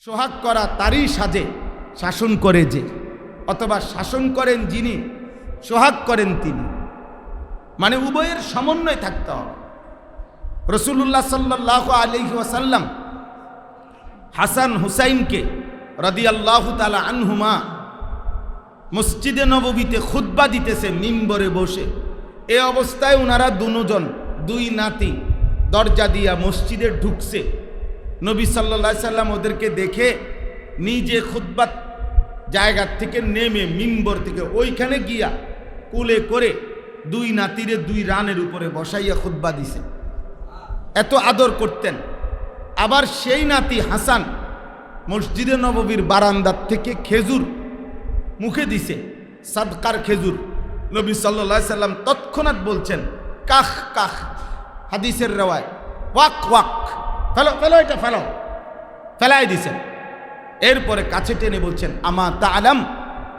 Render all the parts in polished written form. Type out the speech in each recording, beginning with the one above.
সোহাগ করা তারই সাজে শাসন করে যে, অথবা শাসন করেন যিনি, সোহাগ করেন তিনি। মানে উভয়ের সমন্বয় থাকতে হবে। রাসূলুল্লাহ সাল্লাল্লাহু আলাইহি ওয়াসাল্লাম হাসান হুসাইনকে রাদিয়াল্লাহু তাআলা আনহুমা মসজিদে নববীতে খুতবা দিতেছে মিম্বরে বসে। এ অবস্থায় ওনারা দুজন, দুই নাতি দরজা দিয়া মসজিদে ঢুকছে। নবী সাল্লাল্লাহু আলাইহি সাল্লাম ওদেরকে দেখে নিজে খুতবা জায়গা থেকে নেমে মিম্বর থেকে ওইখানে গিয়া কুলে করে দুই নাতিরে দুই রানের উপরে বসাইয়া খুতবা দিছে। এত আদর করতেন। আবার সেই নাতি হাসান মসজিদে নববীর বারান্দার থেকে খেজুর মুখে দিছে, সাদকার খেজুর। নবী সাল্লাল্লাহু আলাইহি সাল্লাম তৎক্ষণাৎ বলছেন কাখ কাখ, হাদিসের রওয়ায় ওয়াক ওয়াক, ফেলো ফেলো, এটা ফেলো, ফেলাই দিছেন। এরপরে কাছে টেনে বলছেন আমা তাআলাম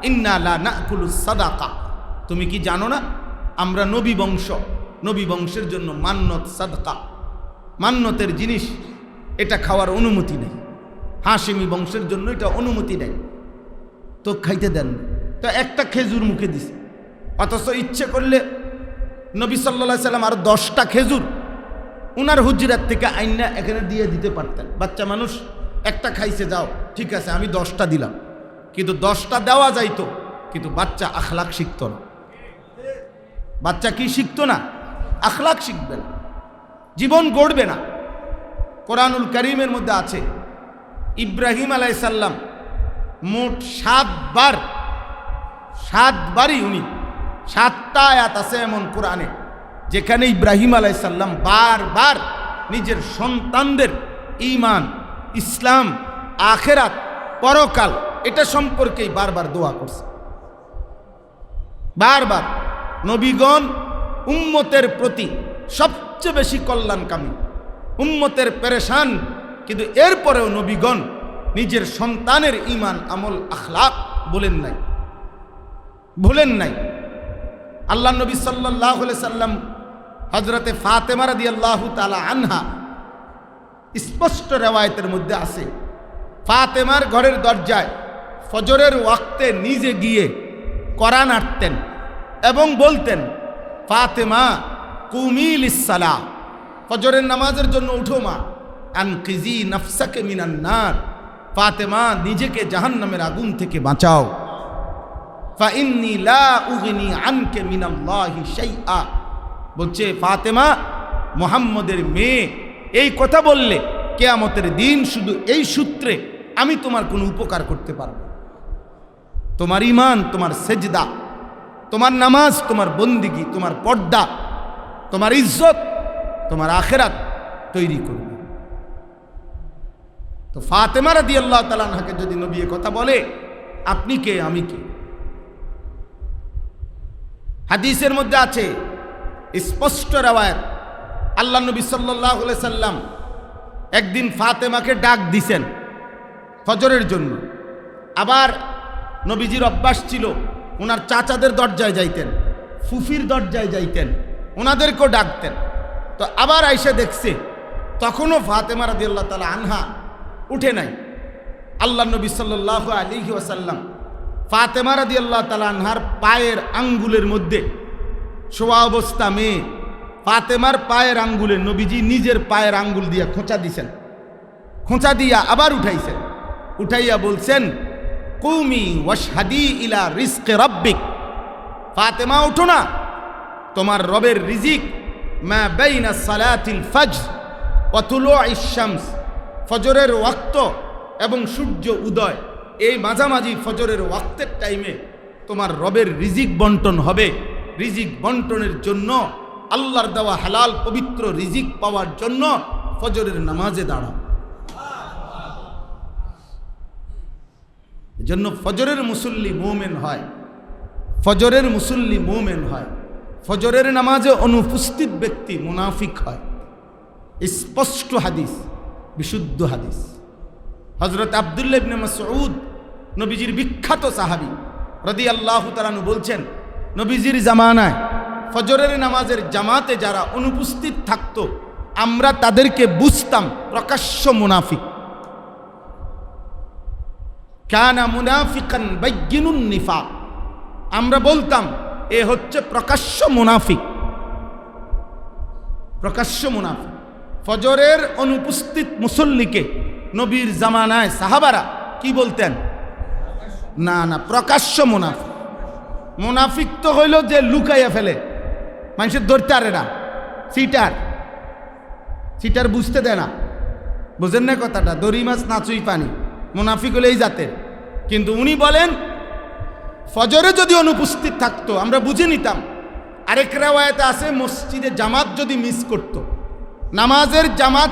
ইন্না লা নাকুলুস সাদাকা, তুমি কি জানো না আমরা নবী বংশ, নবী বংশের জন্য মান্নত সাদকা, মান্নতের জিনিস এটা খাওয়ার অনুমতি নেই। হাশিমি বংশের জন্য এটা অনুমতি নেই, তো খাইতে দেন। তো একটা খেজুর মুখে দিছে, অথচ ইচ্ছে করলে নবী সাল্লাল্লাহু আলাইহি সাল্লাম আর 10টা খেজুর উনার হুজরাত থেকে আইনা এখানে দিয়ে দিতে পারতেন। বাচ্চা মানুষ একটা খাইছে, যাও ঠিক আছে আমি 10টা দিলাম, কিন্তু 10টা দেওয়া যাইতো, কিন্তু বাচ্চা আখলাক শিখত না। বাচ্চা কি শিখতো না? আখলাক শিখবে না, জীবন গড়বে না। কোরআনুল কারীমের মধ্যে আছে ইব্রাহিম আলাইহিস সালাম মোট 7বারই উনি 7টা আয়াত আছে এমন কোরআনে যেখানে ইব্রাহিম আলাইহিস সালাম বারবার নিজের সন্তানদের ঈমান, ইসলাম, আখিরাত, পরকাল এটা সম্পর্কেই বারবার দোয়া করছে। বারবার নবীগণ উম্মতের প্রতি সবচেয়ে বেশি কল্যাণকামী, উম্মতের পেরেশান, কিন্তু এরপরেও নবীগণ নিজের সন্তানের ঈমান, আমল, আখলাক ভুলেন নাই। আল্লাহ নবী সাল্লাল্লাহু আলাইহি সাল্লাম হযরতে ফাতেমা রাদিয়াল্লাহু তাআলা আনহা, স্পষ্ট রিওয়ায়াতের মধ্যে আছে ফাতেমার ঘরের দরজায় ফজরের ওয়াক্তে নিজে গিয়ে কোরআন আঁটতেন এবং বলতেন ফাতেমা কুমি লিস-সালাহ, ফজরের নামাজের জন্য উঠো মা, আনকিজি নাফসাকে মিনান নার, ফাতেমা নিজেকে জাহান্নামের আগুন থেকে বাঁচাও, ফা ইন্নী লা উগনি আনকে মিনাল্লাহি শাইআ। বলছে ফাতেমা মুহাম্মদের মেয়ে, এই কথা বললে কিয়ামতের দিন শুধু এই সূত্রে আমি তোমার কোনো উপকার করতে পারব। তোমার ঈমান, তোমার সেজদা, তোমার নামাজ, তোমার বন্দিগি, তোমার পর্দা, তোমার ইজ্জত, তোমার আখিরাত তৈরি করবে। তো ফাতেমা রাদিয়াল্লাহু তাআলা আনহাকে যদি নবী কথা বলে, আপনি কে আমি কে? হাদিসের মধ্যে আছে স্পষ্ট রিওয়ায়াত, আল্লাহ নবী সাল্লাল্লাহু আলাইহি সাল্লাম একদিন ফাতেমাকে ডাক দিছেন ফজরের জন্য। আবার নবীজির অভ্যাস ছিল ওনার চাচাদের দরজায় যাইতেন, ফুফির দরজায় যাইতেন, ওনাদেরকেও ডাকতেন। তো আবার আইসা দেখছে তখনও ফাতেমা রাদিয়াল্লাহু তাআলা আনহা উঠে নাই। আল্লাহ নবী সাল্লাল্লাহু আলাইহি ওয়াসাল্লাম ফাতেমা রাদিয়াল্লাহু তাআলা আনহার পায়ের আঙ্গুলের মধ্যে শোয়া অবস্থা মেয়ে ফাতেমার পায়ের আঙ্গুলে নবীজি নিজের পায়ের আঙ্গুল দিয়া খোঁচা দিছেন। খোঁচা দিয়া আবার উঠাইছেন, উঠাইয়া বলছেন কুমি ওয়াশহাদি ইলা রিজকি রাব্বিক, ফাতেমা উঠো না, তোমার রবের রিজিক মা বাইনা সালাতিল ফজর ওয়া তুলুইশ শামস, ফজরের ওয়াক্ত এবং সূর্য উদয়, এই মাঝামাঝি ফজরের ওয়াক্তের টাইমে তোমার রবের রিজিক বন্টন হবে। রিজিক বন্টনের জন্য, আল্লাহর দেওয়া হালাল পবিত্র রিজিক পাওয়ার জন্য ফজরের নামাজে দাঁড়াও। এজন্য ফজরের মুসল্লি মুমিন হয়, ফজরের মুসল্লি মুমিন হয়। ফজরের নামাজে অনুপস্থিত ব্যক্তি মুনাফিক হয়। স্পষ্ট হাদিস, বিশুদ্ধ হাদিস। হযরত আব্দুল্লাহ ইবনে মাসউদ নবীজির বিখ্যাত সাহাবী রাদিয়াল্লাহু তাআলা আনহু বলছেন, নবীজির জামানায় ফজরের নামাজের জামাতে যারা অনুপস্থিত থাকতো আমরা তাদেরকে বুঝতাম প্রকাশ্য মুনাফিক। কানা মুনাফিকান বাইয়িনুন নিফাক, আমরা বলতাম এ হচ্ছে প্রকাশ্য মুনাফিক। প্রকাশ্য মুনাফিক ফজরের অনুপস্থিত মুসল্লিকে নবীর জামানায় সাহাবারা কি বলতেন? না না, প্রকাশ্য মুনাফিক। মুনাফিক তো হইল যে লুকাইয়া ফেলে, মানুষের ধরতে পারে না, সিটার বুঝতে দেয় না। বুঝেন না কথাটা? দড়ি মাছ নাচুই পানি, মুনাফিক হলে এই জাতের। কিন্তু উনি বলেন ফজরে যদি অনুপস্থিত থাকতো আমরা বুঝে নিতাম। আরেক রেওয়ায়েতে আছে মসজিদে জামাত যদি মিস করত, নামাজের জামাত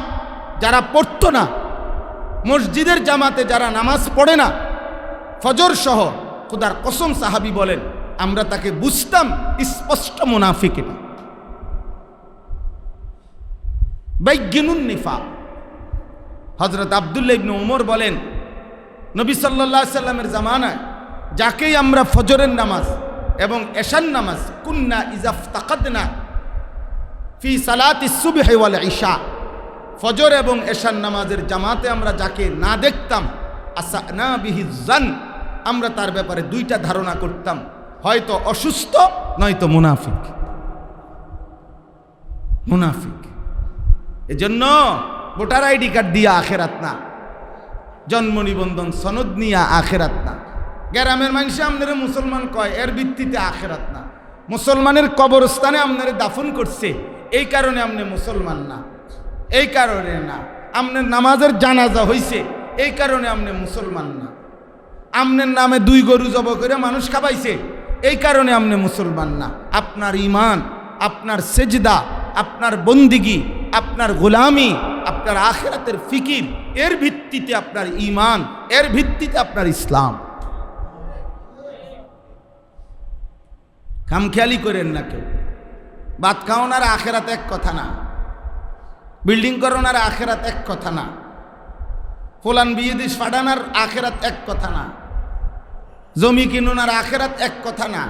যারা পড়তো না, মসজিদের জামাতে যারা নামাজ পড়ে না ফজর সহ, খোদার কসম সাহাবী বলেন আমরা তাকে বুঝতাম স্পষ্ট মুনাফিক। এটা বাইয়িনুন নিফাক। হযরত আব্দুল্লাহ ইবনে উমর বলেন নবী সাল্লাল্লাহু আলাইহি সাল্লামের জামানায় যাকেই আমরা ফজরের নামাজ এবং এশার নামাজ কুন্না ইযা ইফতাকাদনা ফি সালাতি সুবহি ওয়াল ইশা, ফজর এবং এশার নামাজের জামাতে আমরা যাকে না দেখতাম আসানা বিহি জান, আমরা তার ব্যাপারে দুইটা ধারণা করতাম, হয়তো অসুস্থ নয়তো মুনাফিক। মুনাফিক। এজন্য ভোটার আইডি কার্ড দিয়া আখেরাত না, জন্ম নিবন্ধন সনদ নিয়া আখেরাত না। গ্রামের মানুষ আপনারা মুসলমান কয়, এর ভিত্তিতে আখেরাত না। মুসলমানের কবরস্থানে আপনারা দাফন করছে, এই কারণে আপনি মুসলমান না, এই কারণে না। আপনার নামাজের জানাজা হইছে, এই কারণে আপনি মুসলমান না। আপনার নামে 2 গরু জবাই করে মানুষ খাবাইছে, এই কারণে আপনি মুসলমান না। আপনার ঈমান, আপনার সেজদা, আপনার বন্দিগি, আপনার গোলামি, আপনার আখিরাতের ফিকির, এর ভিত্তিতে আপনার ঈমান, এর ভিত্তিতে আপনার ইসলাম। খামখেয়ালি করেন না কেউ। ভাত খাওয়ান আর আখেরাত এক কথা না, বিল্ডিং করুন আর আখেরাত এক কথা না, ফুলান বিয়ে দিস ফাটানার আখেরাত এক কথা না, জমি কিনুন আর আখেরাত এক কথা না,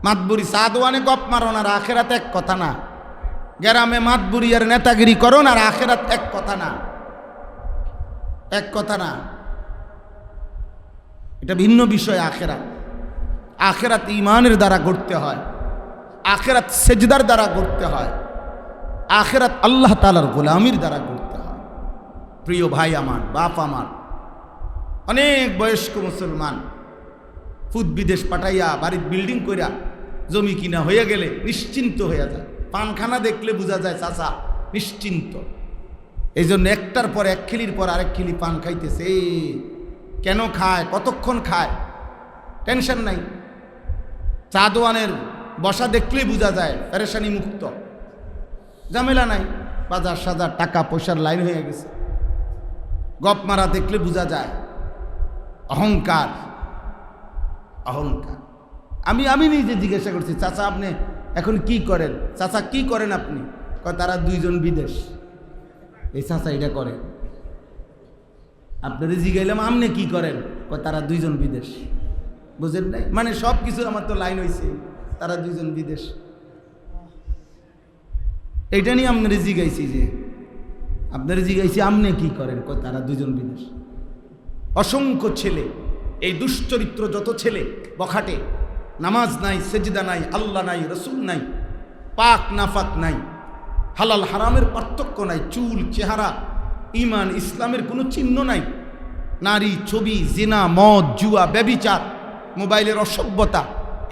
মাতবুরি সাদওয়ানে গপ মারন আর আখেরাত এক কথা না, গ্রামে মাতবুরি আর নেতাগিরি করুন আর আখেরাত এক কথা না, এক কথা না। এটা ভিন্ন বিষয়। আখেরাত, আখেরাত ঈমানের দ্বারা গড়তে হয়, আখেরাত সেজদার দ্বারা গড়তে হয়, আখেরাত আল্লাহ তাআলার গোলামির দ্বারা গড়তে হয়। প্রিয় ভাই আমার, বাপ আমার, অনেক বয়স্ক মুসলমান ফুদ বিদেশ পাঠাইয়া বাড়ির বিল্ডিং কইরা জমি কিনা হয়ে গেলে নিশ্চিন্ত হয়ে যায়। পানখানা দেখলে বোঝা যায় চাচা নিশ্চিন্ত। এই জন্য একটার পর এক খিলির পর আরেক খিলি পান খাইতেছে। কেন খায়, কতক্ষণ খায়, টেনশন নাই। চা দোয়ানের বসা দেখলেই বোঝা যায় পেরেশানি মুক্ত, ঝামেলা নাই, বাজার সাজার টাকা পয়সার লাইন হয়ে গেছে। গপ মারা দেখলে বোঝা যায় অহংকার, অহংকার। আমি নিজে জিজ্ঞাসা করছি, চাচা আপনি এখন কি করেন? চাচা কি করেন আপনি? কয় তারা 2 জন বিদেশ। এই চাচা এটা করে। আপনারা জিগাইলাম আপনি কি করেন? কয় তারা 2 জন বিদেশ। বুঝেন নাই? মানে সব কিছু আমার তো লাইন হয়েছে, তারা 2 জন বিদেশ। এইটা নিয়ে আপনারা জিগাইছি, যে আপনারা জিগাইছি আপনি কি করেন? কয় তারা 2 জন বিদেশ। অসংখ্য ছেলে, এই দুশ্চরিত্র যত ছেলে বখাটে, নামাজ নাই, সেজদা নাই, আল্লাহ নাই, রসুল নাই, পাক নাফাক নাই, হালাল হারামের পার্থক্য নাই, চুল চেহারা ঈমান ইসলামের কোনো চিহ্ন নাই, নারী ছবি, জিনা, মদ, জুয়া, ব্যভিচার, মোবাইলের অসভ্যতা।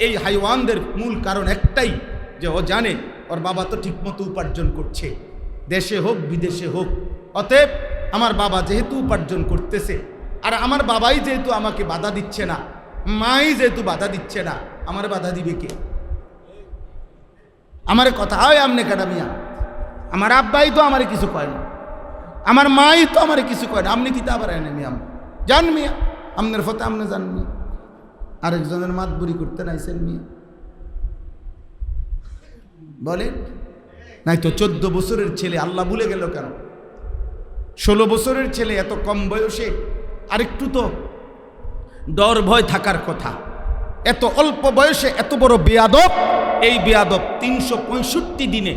এই হাইওয়ানদের মূল কারণ একটাই, যে ও জানে ওর বাবা তো ঠিকমতো উপার্জন করছে, দেশে হোক বিদেশে হোক। অতএব আমার বাবা যেহেতু উপার্জন করতেছে, আর আমার বাবাই যেহেতু আমাকে বাধা দিচ্ছে না, মাই যেহেতু বাধা দিচ্ছে না, আমার বাধা দিবে কে? আমার কথা হয় আমনে কাটা মিয়া, আমার আব্বাই তো আমার কিছু কয় না, আমার মাই তো আমার কিছু কয় না, আপনি কি তা পারেন মিয়া? জান মিয়া, আপনার ফতে আপনি জান মিয়া, আরেকজনের মাতবুরি করতে নাইছেন মিয়া, বলেন নাই তো। 14 বছরের ছেলে আল্লাহ ভুলে গেল কেন? 16 বছরের ছেলে এত কম বয়সে আরেকটু তো ডর ভয় থাকার কথা। এত অল্প বয়সে এত বড় বেয়াদব। এই বেয়াদব 365 দিনে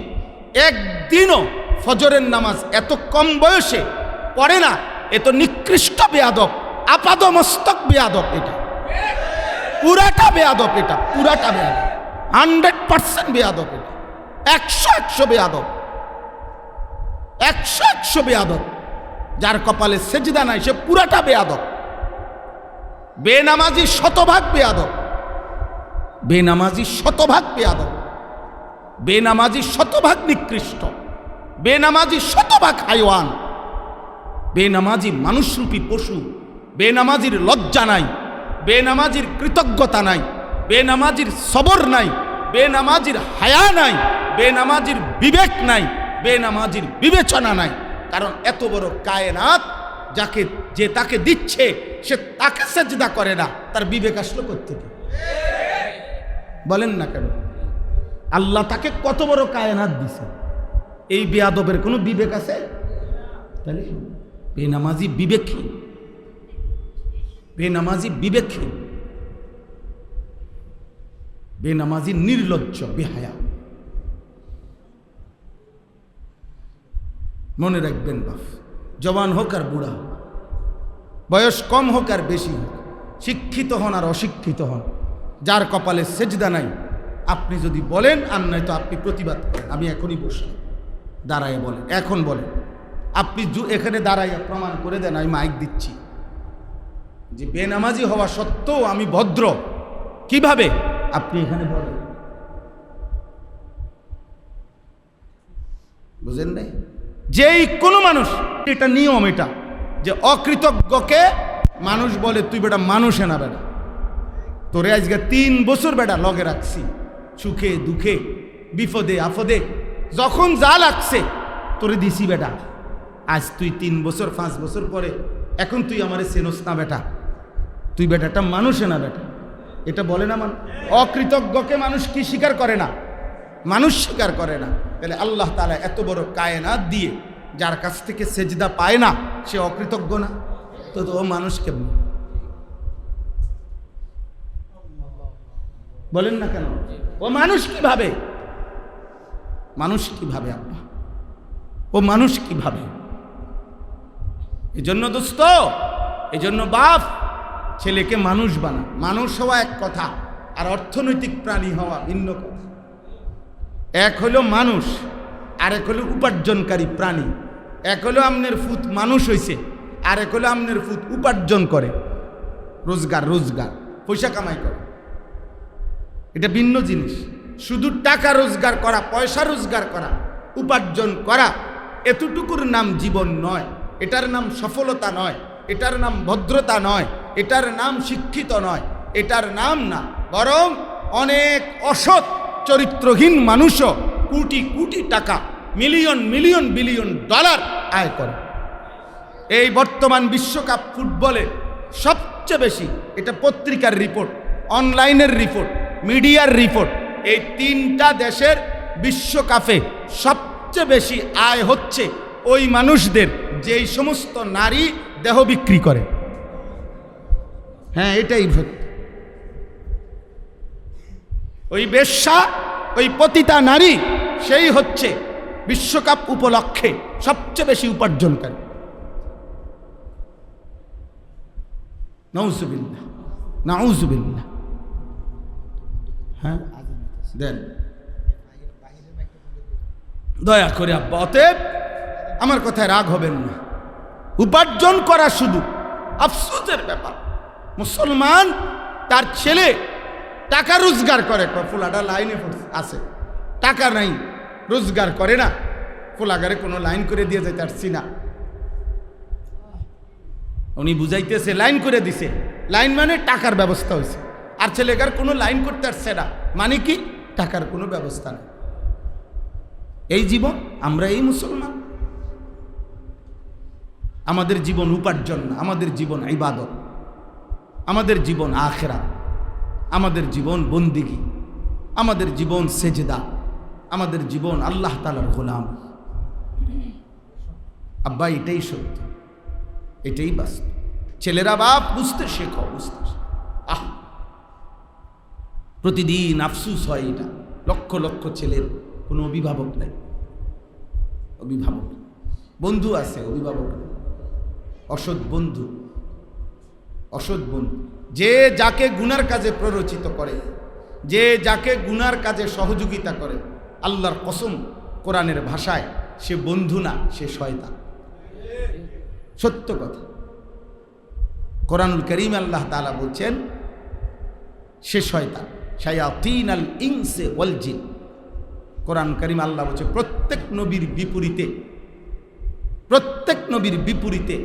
একদিনও ফজরের নামাজ এত কম বয়সে পড়ে না। এত নিকৃষ্ট বেয়াদব আপাদমস্তক বেয়াদব, এটা পুরাটা বেয়াদব, এটা পুরাটা বেয়াদব, 100% বেয়াদব, এটা 100 বেয়াদব, 100 বেয়াদব। যার কপালে সেজদা নাই সে পুরাটা বেয়াদব। বেনামাজি শতভাগ বেয়াদব, বেনামাজি শতভাগ বেয়াদব, বেনামাজি শতভাগ নিকৃষ্ট, বেনামাজি শতভাগ হাইওয়ান, বেনামাজি মানুষরূপী পশু। বেনামাজির লজ্জা নাই, বেনামাজির কৃতজ্ঞতা নাই, বেনামাজির সবর নাই, বেনামাজির হায়া নাই, বেনামাজির বিবেক নাই, বেনামাজির বিবেচনা নাই। কারণ এত বড় কায়নাত যে তাকে দিচ্ছে সে তাকে সেজদা করে না, তার বিবেক আসলো কোত্থেকে? বলেন না কেন? আল্লাহ তাকে কত বড় কায়নাত দিছে, এই বেয়াদবের কোনো বিবেক আছে? তাহলে বেনামাজি বিবেকহীন, বেনামাজি বিবেকহীন, বেনামাজি নির্লজ্জ, বেহায়া। মনে রাখবেন বাপ, জওয়ান হোক আর বুড়া হোক, বয়স কম হোক আর বেশি হোক, শিক্ষিত হন আর অশিক্ষিত হন, যার কপালে সেজদা নাই আপনি যদি বলেন আর নয়তো আপনি প্রতিবাদ করেন। আমি এখনই বসলাম, দাঁড়ায় বলেন, এখন বলেন। আপনি এখানে দাঁড়াইয়া প্রমাণ করে দেন, আমি মাইক দিচ্ছি যে বেনামাজি হওয়া সত্ত্বেও আমি ভদ্র। কিভাবে? আপনি এখানে বলেন। বুঝেন নাই? যেই কোনো মানুষ, এটা নিয়ম, এটা যে অকৃতজ্ঞকে মানুষ বলে তুই বেটা মানুষে না বেটা, তোরে আজকে 3 বছর বেটা লগে রাখছি, সুখে দুঃখে বিপদে আপদে যখন যা লাগছে তোরে দিছি বেটা, আজ তুই 3 বছর 5 বছর পরে এখন তুই আমারে চেনস না বেটা, তুই বেটাটা মানুষে না বেটা, এটা বলে না। অকৃতজ্ঞকে মানুষ কি স্বীকার করে না? মানুষ স্বীকার করে না। তাহলে আল্লাহ তাআলা এত বড় কায়নাত দিয়ে যার কাছ থেকে সেজদা পায় না সে অকৃতজ্ঞ না? তো ও মানুষ কেমন? বলেন না কেন? ও মানুষ কিভাবে? মানুষ কিভাবে আব্বা? ও মানুষ কিভাবে? এজন্য দোস্ত, এজন্য বাপ ছেলেকে মানুষ বানা। মানুষ হওয়া এক কথা, আর অর্থনৈতিক প্রাণী হওয়া ভিন্ন কথা। এক হলো মানুষ, আর এক হলো উপার্জনকারী প্রাণী। এক হলো আমনের ফুত মানুষ হইছে, আর এক হলো আমনের ফুত উপার্জন করে, রোজগার পয়সা কামাই করে। এটা ভিন্ন জিনিস। শুধু টাকা রোজগার করা, পয়সা রোজগার করা, উপার্জন করা, এতটুকুর নাম জীবন নয়। এটার নাম সফলতা নয়, এটার নাম ভদ্রতা নয়, এটার নাম শিক্ষিত নয়, এটার নাম না। বরং অনেক অসৎ চরিত্রহীন মানুষও কোটি কোটি টাকা, মিলিয়ন মিলিয়ন বিলিয়ন ডলার আয় করে। এই বর্তমান বিশ্বকাপ ফুটবলে সবচেয়ে বেশি, এটা পত্রিকার রিপোর্ট, অনলাইনের রিপোর্ট, মিডিয়ার রিপোর্ট, এই 3টা দেশের বিশ্বকাপে সবচেয়ে বেশি আয় হচ্ছে ওই মানুষদের যেই সমস্ত নারী দেহ বিক্রি করে। হ্যাঁ, এটাই সত্য। ওই বেশ্যা, ওই পতিতা নারী, সেই হচ্ছে বিশ্বকাপ উপলক্ষে সবচেয়ে বেশি উপার্জনকারী। নাউজুবিল্লাহ, নাউজুবিল্লাহ। হ্যাঁ, দেন দয়া করে আব্বা। অতএব আমার কথায় রাগ হবেন না। উপার্জন করা শুধু আফসোসের ব্যাপার। মুসলমান তার ছেলে টাকা রোজগার করে, ফোলাটা লাইনে আছে, টাকা নাই, রোজগার করে না, ফোলাগারে কোনো লাইন করে দিয়ে যেতে পারছি না। উনি বুঝাইতেছে লাইন করে দিছে, লাইন মানে টাকার ব্যবস্থা হয়েছে। আর ছেলেকার কোনো লাইন করতে পারছে না, মানে কি টাকার কোনো ব্যবস্থা নেই। এই জীবন, আমরা এই মুসলমান। আমাদের জীবন উপার্জন না, আমাদের জীবন ইবাদত, আমাদের জীবন আখিরাত, আমাদের জীবন বন্দিগি, আমাদের জীবন সেজদা, আমাদের জীবন আল্লাহ তাআলার গোলাম। আব্বা, এটাই সত্য, এটাই বাস্তব। ছেলেরা বাপ বুঝতে শেখো, বুঝতে। প্রতিদিন আফসুস হয় এটা, লক্ষ লক্ষ ছেলের কোনো অভিভাবক নাই, অভিভাবক বন্ধু আছে, অভিভাবক অসৎ বন্ধু, অসৎ বন্ধু। যে যাকে গুনার কাজে প্ররোচিত করে, যে যাকে গুনার কাজে সহযোগিতা করে, আল্লাহর কসম, কোরআনের ভাষায় সে বন্ধু না, সে শয়তান। সত্য কথা। কোরআনুল কারীম আল্লাহ তাআলা বলছেন সে শয়তান, শায়াতিন আল ইনসি ওয়াল জিন। কোরআন কারীম আল্লাহ বলছে প্রত্যেক নবীর বিপরীতে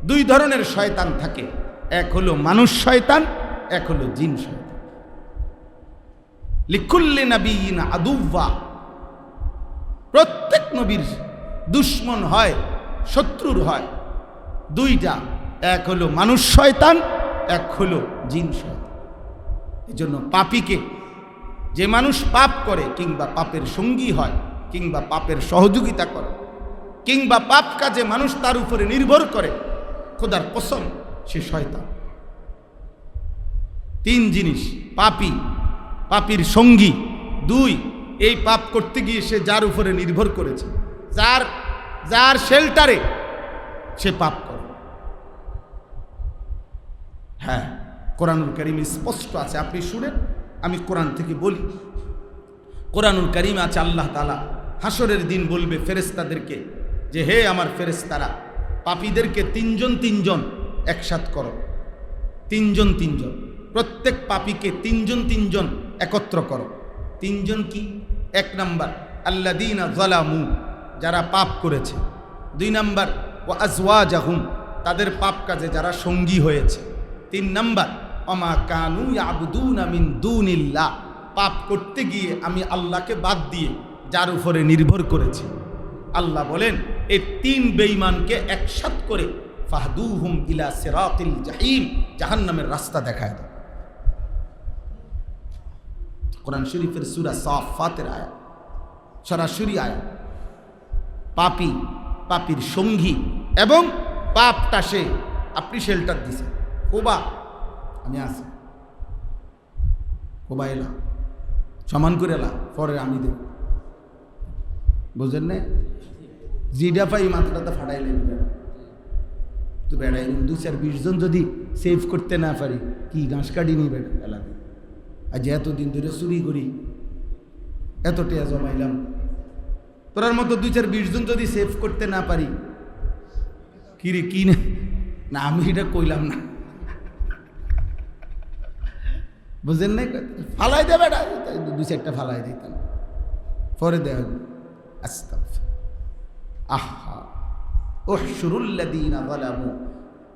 দুই ধরনের শয়তান থাকে, এক হলো মানুষ শয়তান, এক হলো জিন শয়তান। লিকুল্লি নাবিয়িন আদুওয়া, প্রত্যেক নবীর দুশ্মন হয়, শত্রুর হয় দুইটা, এক হলো মানুষ শয়তান, এক হলো জিন শয়তান। এজন্য পাপীকে, যে মানুষ পাপ করে কিংবা পাপের সঙ্গী হয় কিংবা পাপের সহযোগিতা করে কিংবা পাপ কাজে মানুষ তার উপরে নির্ভর করে, খোদার কসম সে শয়তান। তিন জিনিস: পাপী, পাপীর সঙ্গী, দুই এই পাপ করতে গিয়ে সে যার উপরে নির্ভর করেছে, যার শেল্টারে সে পাপ করে। হ্যাঁ, কোরআনুল কারীম স্পষ্ট আছে, আপনি শুনেন, আমি কোরআন থেকে বলি। কোরআনুল কারীম আছে আল্লাহ তাআলা হাসরের দিন বলবে ফেরেশতাদেরকে যে হে আমার ফেরেশতারা, পাপীদেরকে তিনজন একসাথ করো। তিনজন, প্রত্যেক পাপীকে তিনজন একত্র করো। তিনজন কি? এক নাম্বার আল্লাযীনা যালামু, যারা পাপ করেছে। দুই নাম্বার ওয়া আজওয়াজাহুম, তাদের পাপ কাজে যারা সঙ্গী হয়েছে। তিন নাম্বার ওমা কানু ইয়াবুদুনা মিন দুনিল্লাহ, পাপ করতে গিয়ে আমি আল্লাহকে বাদ দিয়ে যার উপরে নির্ভর করেছি। আল্লাহ বলেন এই তিন বেঈমানকে একসাথ করে ফাহদুহুম ইলা সিরাতিল জাহিম, জাহান্নামের রাস্তা দেখায় দাও। কোরআন শরীফের সূরা সাফফাতের আয়াত, সরাসরি আয়াত। পাপীর সঙ্গী এবং পাপটা সে, আপনি শেল্টার দিছেন, কোবা আমি আছি, কোবা এলা সমান করে এলা, পরে আমি দেব, বুঝলেন না? জিডা পাই মাথাটা ফাটাইলেন তো বেড়াই, 2-4-20 জন যদি সেভ করতে না পারি, কি ঘাস কাটি নি বেড়া এলাকা। আজ এতদিন ধরে চুরি করি, এত টেয়া জমাইলাম, তোরার মতো 2-4-20 জন যদি সেভ করতে না পারি, কি রে কি না, আমি এটা কইলাম না, বুঝলেন না? ফালাই দেবে, 2-4টা ফালাই দিতাম, পরে দেখ আস্তাগফির। আহা উহশুরুল্লাযীনা যালামু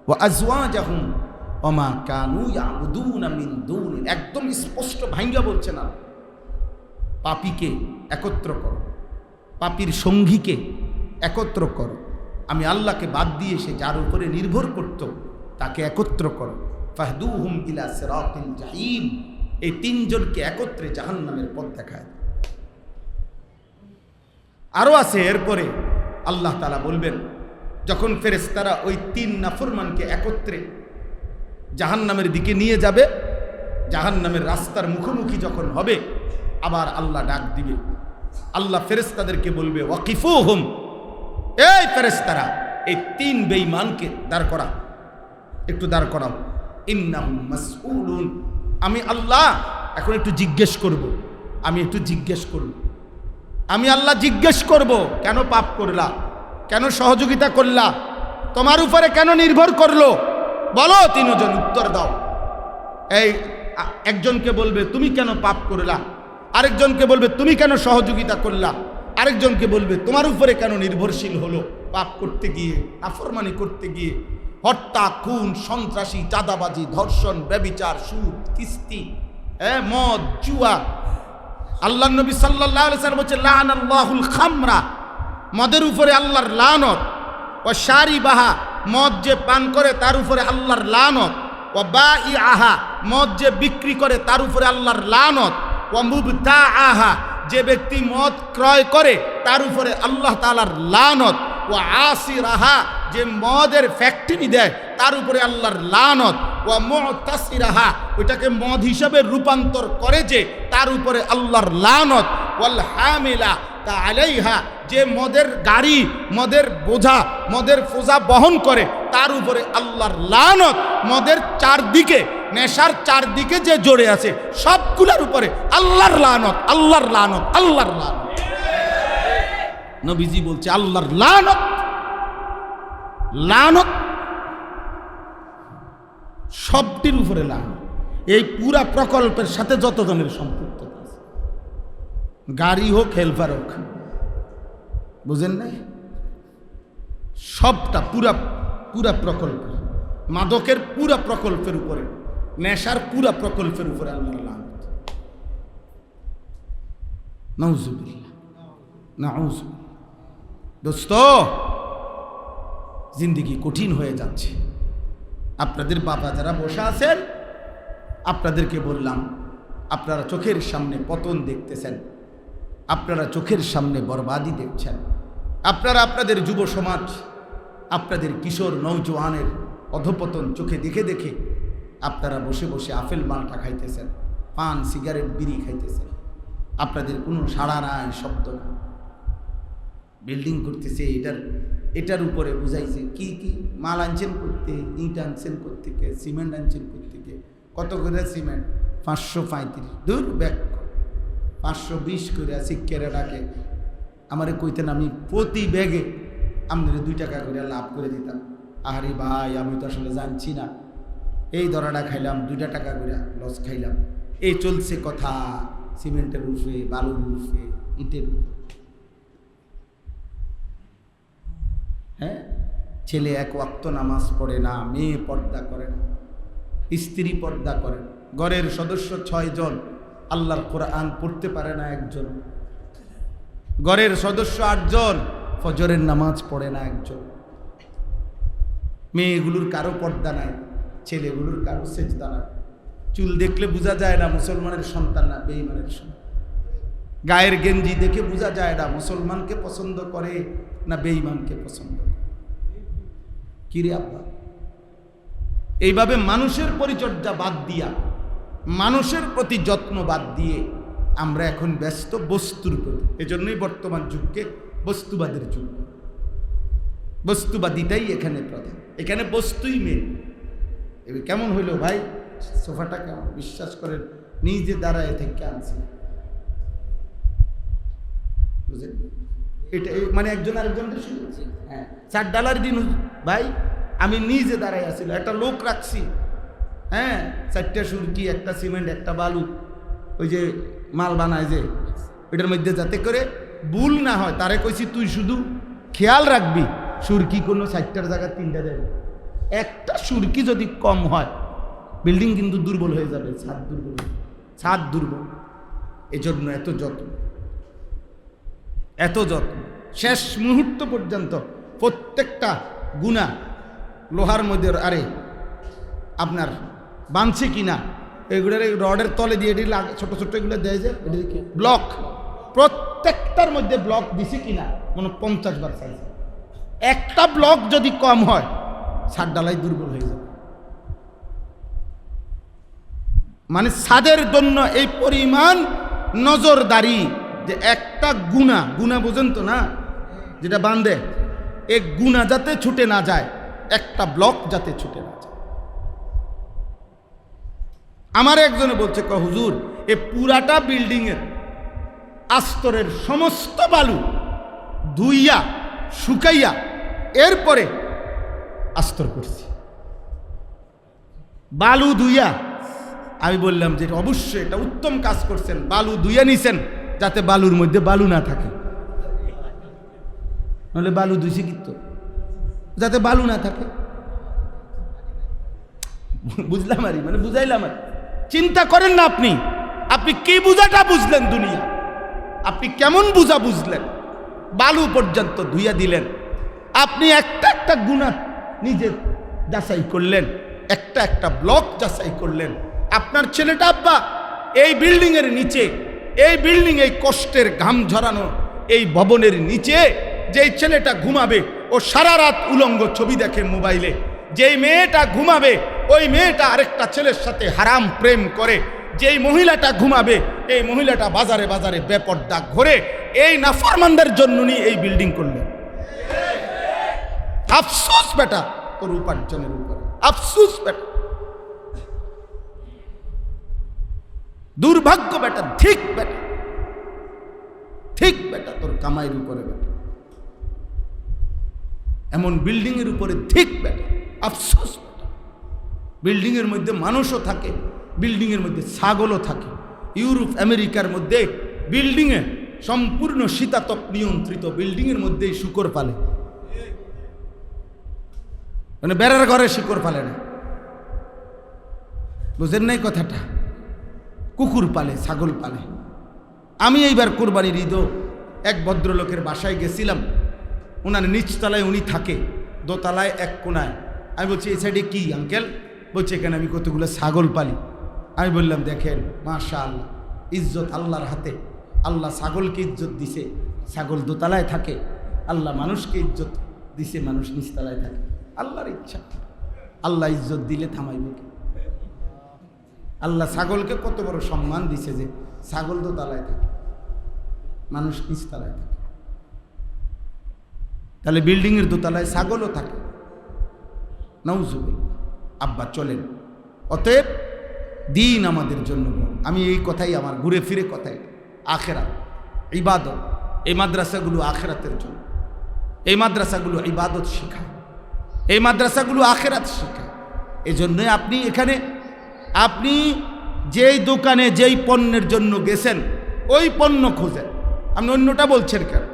ওয়া আজওয়াজাহুম ওমা কানু ইয়াবুদুনা মিন দুনি, একদম স্পষ্ট ভাঙ্গা বলছে না, পাপীকে একত্র করো, পাপীর সঙ্গীকে একত্র করো, আমি আল্লাহকে বাদ দিয়ে সে যার উপরে নির্ভর করত তাকে একত্র করো। ফাহদুহুম ইলা সিরাতিল জাহিম, এই তিনজনকে একত্রে জাহান্নামের পথ দেখায়। আরো আছে, এরপরে আল্লাহ তাআলা বলবেন যখন ফেরেশতারা ওই তিন নাফরমানকে একত্রে জাহান্নামের দিকে নিয়ে যাবে, জাহান্নামের রাস্তার মুখোমুখি যখন হবে, আবার আল্লাহ ডাক দিবে। আল্লাহ ফেরেশতাদেরকে বলবে ওয়াকিফুহুম, এই ফেরেশতারা এই তিন বেঈমানকে দাঁড় করা, একটু দাঁড় করাও। ইন্নাহুম মাসউলুন, আমি আল্লাহ এখন একটু জিজ্ঞেস করব, আমি আল্লাহ জিজ্ঞেস করব, কেন পাপ করলা, কেন সহযোগিতা করলা, তোমার উপরে কেন নির্ভর করলো, বলো। তিনজন উত্তর দাও। এই একজনকে বলবে তুমি কেন পাপ করলা, আরেকজনকে বলবে তুমি কেন সহযোগিতা করলা, আরেকজনকে বলবে তোমার উপরে কেন নির্ভরশীল হলো পাপ করতে গিয়ে, নাফরমানি করতে গিয়ে। হত্যা, খুন, সন্ত্রাসী, চাঁদাবাজি, ধর্ষণ, ব্যভিচার, সুদ, কিস্তি, মদ, জুয়া। আল্লাহর নবী সাল্লাল্লাহু আলাইহি ওয়াসাল্লাম বলেছেন লাআনাল্লাহুল খামরা, মদের উপরে আল্লাহর লানত। ও শারিবাহা, মদ যে পান করে তার উপরে আল্লাহর লানত। ও বাইআহা, মদ যে বিক্রি করে তার উপরে আল্লাহর লানত। ও মুবতাআহা, যে ব্যক্তি মদ ক্রয় করে তার উপরে আল্লাহ তাআলার লানত। ও আসিরাহা, যে মদের ফ্যাক্টরি দেয় তার উপরে আল্লাহর লানত। ও মুতাসিরাহা, ওইটাকে মদ হিসাবে রূপান্তর করে যে তার উপরে আল্লাহর লানত। ওয়াল হামিলা, আলাইহা, যে মদের গাড়ি, মদের বোঝা, মদের ফোজা বহন করে তার উপরে আল্লাহর লানত। মদের চারদিকে, নেশার চারদিকে যে জড়ে আছে সবগুলোর উপরে আল্লাহর লানত, আল্লাহর লানত, আল্লাহর লানত। নবীজি বলছে আল্লাহর লানত, লানত সবটির উপরে লানত। এই পুরা প্রকল্পের সাথে যতজনের সম্পৃক্ত আছে, গাড়ি হোক হেল্পার হোক, বুঝেন নাই, সবটা পুরা পুরা প্রকল্প, মাদকের পুরা প্রকল্পের উপরে, নেশার পুরা প্রকল্পের উপরে আল্লাহর লানত। নাউজুবিল্লাহ, নাউজুবিল্লাহ। দোস্ত, জিন্দেগি কঠিন হয়ে যাচ্ছে। আপনাদের বাবা যারা বসে আছেন, আপনাদেরকে বললাম, আপনারা চোখের সামনে পতন দেখতেছেন, আপনারা চোখের সামনে বরবাদি দেখছেন, আপনারা আপনাদের যুব সমাজ, আপনাদের কিশোর নৌজওয়ানের অধপতন চোখে দেখে দেখে আপনারা বসে বসে আপেল মালটা খাইতেছেন, পান সিগারেট বিড়ি খাইতেছেন, আপনাদের কোনো সাড়া নাই, শব্দ নাই। বিল্ডিং করতেছে, এটার উপরে বুঝাইছে কি কি মাল আনছেন করতে, ইট আনছেন করতে, সিমেন্ট আনছেন করতে, কত করে সিমেন্ট 535, দূর ব্যাক 520 করে শিক্ষারে ডাকে। আমারে কইতেন আমি প্রতি ব্যাগে আপনাদের 2 টাকা করে লাভ করে দিতাম। আহারি ভাই, আমি তো আসলে জানছি না, এই দরাটা খাইলাম, 2 টাকা করে লস খাইলাম। এই চলছে কথা সিমেন্টের উঠে, বালুর উঠে, ইটের উঠে। হ্যাঁ, ছেলে এক ওয়াক্ত নামাজ পড়ে না, মেয়ে পর্দা করে না, স্ত্রী পর্দা করে, ঘরের সদস্য 6 জন, আল্লাহর কোরআন পড়তে পারে না একজন, ঘরের সদস্য 8 জন, ফজরের নামাজ পড়ে না একজন। মেয়েগুলোর কারো পর্দা নাই, ছেলেগুলোর কারো সেজদা নাই। চুল দেখলে বোঝা যায় না মুসলমানের সন্তান না বেঈমানের সন্তান। গায়ের গেঞ্জি দেখে বোঝা যায় না মুসলমানকে পছন্দ করে না বেঈমানকে পছন্দ করে। কিরে আব্বা, এইভাবে মানুষের পরিচর্যা বাদ দিয়া, মানুষের প্রতি যত্ন বাদ দিয়ে আমরা এখন ব্যস্ত বস্তুর প্রতি। এজন্যই বর্তমান যুগকে বস্তুবাদের যুগ। বস্তুবাদিতাই এখানে প্রধান, এখানে বস্তুই মেন। এবার কেমন হইল ভাই সোফাটা, কেমন বিশ্বাস করেন নিজে দাঁড়ায় থেকে আনছি, বুঝলেন? এটা মানে একজন আরেকজনকে শুনেছি। হ্যাঁ, $4 দিন ভাই আমি নিজে দাঁড়ায় আসছিল, একটা লোক রাখছি, হ্যাঁ, 4টা সুরকি, একটা সিমেন্ট, একটা বালু, ওই যে মাল বানায় যে ওইটার মধ্যে যাতে করে ভুল না হয় তারে কইছি তুই শুধু খেয়াল রাখবি সুরকি কোনো 4টার জায়গায় 3টা দেবে। একটা সুরকি যদি কম হয় বিল্ডিং কিন্তু দুর্বল হয়ে যাবে, ছাদ দুর্বল, ছাদ দুর্বল। এজন্য এত যত্ন, এত যত্ন, শেষ মুহূর্ত পর্যন্ত প্রত্যেকটা গুণা লোহার মধ্যে, আরে আপনার বাঁধছে কিনা এগুলোর রডের তলে দিয়ে ছোট ছোট এগুলো দেয় যে ব্লক, প্রত্যেকটার মধ্যে ব্লক দিছে কিনা মনে 50 বার চাইছে। একটা ব্লক যদি কম হয় ছাদ ডালাই দুর্বল হয়ে যাবে। মানে ছাদের জন্য এই পরিমাণ নজরদারি, যে একটা গুণা, গুণা বোঝেন তো না, যেটা বাঁধে, এই গুণা যাতে ছুটে না যায়, একটা ব্লক যাতে ছুটে না যায়। আমার একজনে বলছে হুজুর এ পুরাটা বিল্ডিং এর আস্তরের সমস্ত বালু ধুইয়া শুকাইয়া এরপরে আস্তর করছি, বালু ধুইয়া। আমি বললাম যে অবশ্যই এটা উত্তম কাজ করছেন, বালু ধুইয়া নিছেন যাতে বালুর মধ্যে বালু না থাকে, নাহলে বালু ধুইছি কিন্তু যাতে বালু না থাকে। বুঝলাম আর মানে বুঝাইলাম আর। চিন্তা করেন না আপনি, আপনি কি বুঝাটা বুঝলেন দুনিয়া, আপনি কেমন বুঝা বুঝলেন, বালু পর্যন্ত ধুইয়া দিলেন। আপনি একটা একটা গুনাহ নিজে যাচাই করলেন, একটা একটা ব্লক যাচাই করলেন। আপনার ছেলেটা আব্বা এই বিল্ডিং এর নিচে, এই বিল্ডিং, এই কষ্টের ঘাম ঝরানো এই ভবনের নিচে যেই ছেলেটা ঘুমাবে ও সারা রাত উলঙ্গ ছবি দেখে মোবাইলে, যেই মেয়েটা ঘুমাবে ওই মেয়েটা আরেকটা ছেলের সাথে হারাম প্রেম করে, যেই মহিলাটা ঘুমাবে এই মহিলাটা বাজারে বাজারে বেপরদা ঘুরে এই নাফরমানদের জন্য নিয়ে এই বিল্ডিং করলেন। আফসোস বেটা তোর উপার্জনের উপরে, আফসোস বেটা, দুর্ভাগ্য বেটা, ঠিক বেটা, ঠিক বেটা তোর কামাইয়ের উপরে বেটা, এমন বিল্ডিং এর উপরে ঠিক বেটা, আফসোস বেটা। বিল্ডিং এর মধ্যে মানুষও থাকে, বিল্ডিং এর মধ্যে ছাগলও থাকে। ইউরোপ আমেরিকার মধ্যে বিল্ডিং এ সম্পূর্ণ শীতাতপ নিয়ন্ত্রিত বিল্ডিং এর মধ্যেই শূকর পালে, মানে বেড়ার ঘরে শূকর পালে না, বুঝেন নাই কথাটা? কুকুর পালে, ছাগল পালে। আমি এইবার কোরবানির ঈদও এক ভদ্রলোকের বাসায় গেছিলাম, ওনার নিচতলায় উনি থাকে, দোতলায় এক কোনায়। আমি বলছি এই সাইডে কি আঙ্কেল? বলছে এখানে আমি কতগুলো ছাগল পালি। আমি বললাম দেখেন মাশাআল্লাহ, ইজ্জত আল্লাহর হাতে। আল্লাহ ছাগলকে ইজ্জত দিছে, ছাগল দোতলায় থাকে। আল্লাহ মানুষকে ইজ্জত দিছে, মানুষ নিচতলায় থাকে। আল্লাহর ইচ্ছা, আল্লাহ ইজ্জত দিলে থামাইবে কি? আল্লাহ ছাগলকে কত বড় সম্মান দিছে যে ছাগল দোতলায় থাকে, মানুষ নিচতলায় থাকে। তাহলে বিল্ডিংয়ের দোতলায় ছাগলও থাকে। নাউজুবিল্লাহ। আব্বা চলেন, অতএব দিন আমাদের জন্য। আমি এই কথাই, আমার ঘুরে ফিরে কথাই, আখেরাত ইবাদত। এই মাদ্রাসাগুলো আখেরাতের জন্য, এই মাদ্রাসাগুলো ইবাদত শেখায়, এই মাদ্রাসাগুলো আখেরাত শেখায়। এই জন্যই আপনি এখানে, আপনি যেই দোকানে যেই পণ্যের জন্য গেছেন ওই পণ্য খোঁজেন। আপনি অন্যটা বলছেন কেন?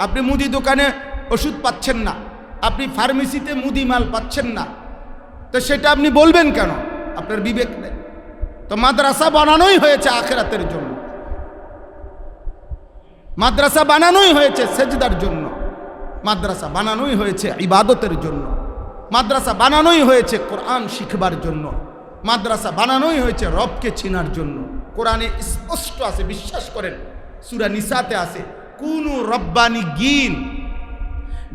আপনি মুদি দোকানে ওষুধ পাচ্ছেন না, আপনি ফার্মেসিতে মুদি মাল পাচ্ছেন না, তো সেটা আপনি বলবেন কেন? আপনার বিবেক নেই তো। মাদ্রাসা বানানোই হয়েছে আখেরাতের জন্য, মাদ্রাসা বানানোই হয়েছে সেজদার জন্য, মাদ্রাসা বানানোই হয়েছে ইবাদতের জন্য, মাদ্রাসা বানানোই হয়েছে কোরআন শিখবার জন্য, মাদ্রাসা বানানোই হয়েছে রবকে চিনার জন্য। কোরআনে স্পষ্ট আছে, বিশ্বাস করেন, সূরা নিসাতে আছে, কুনু রব্বানিয়িন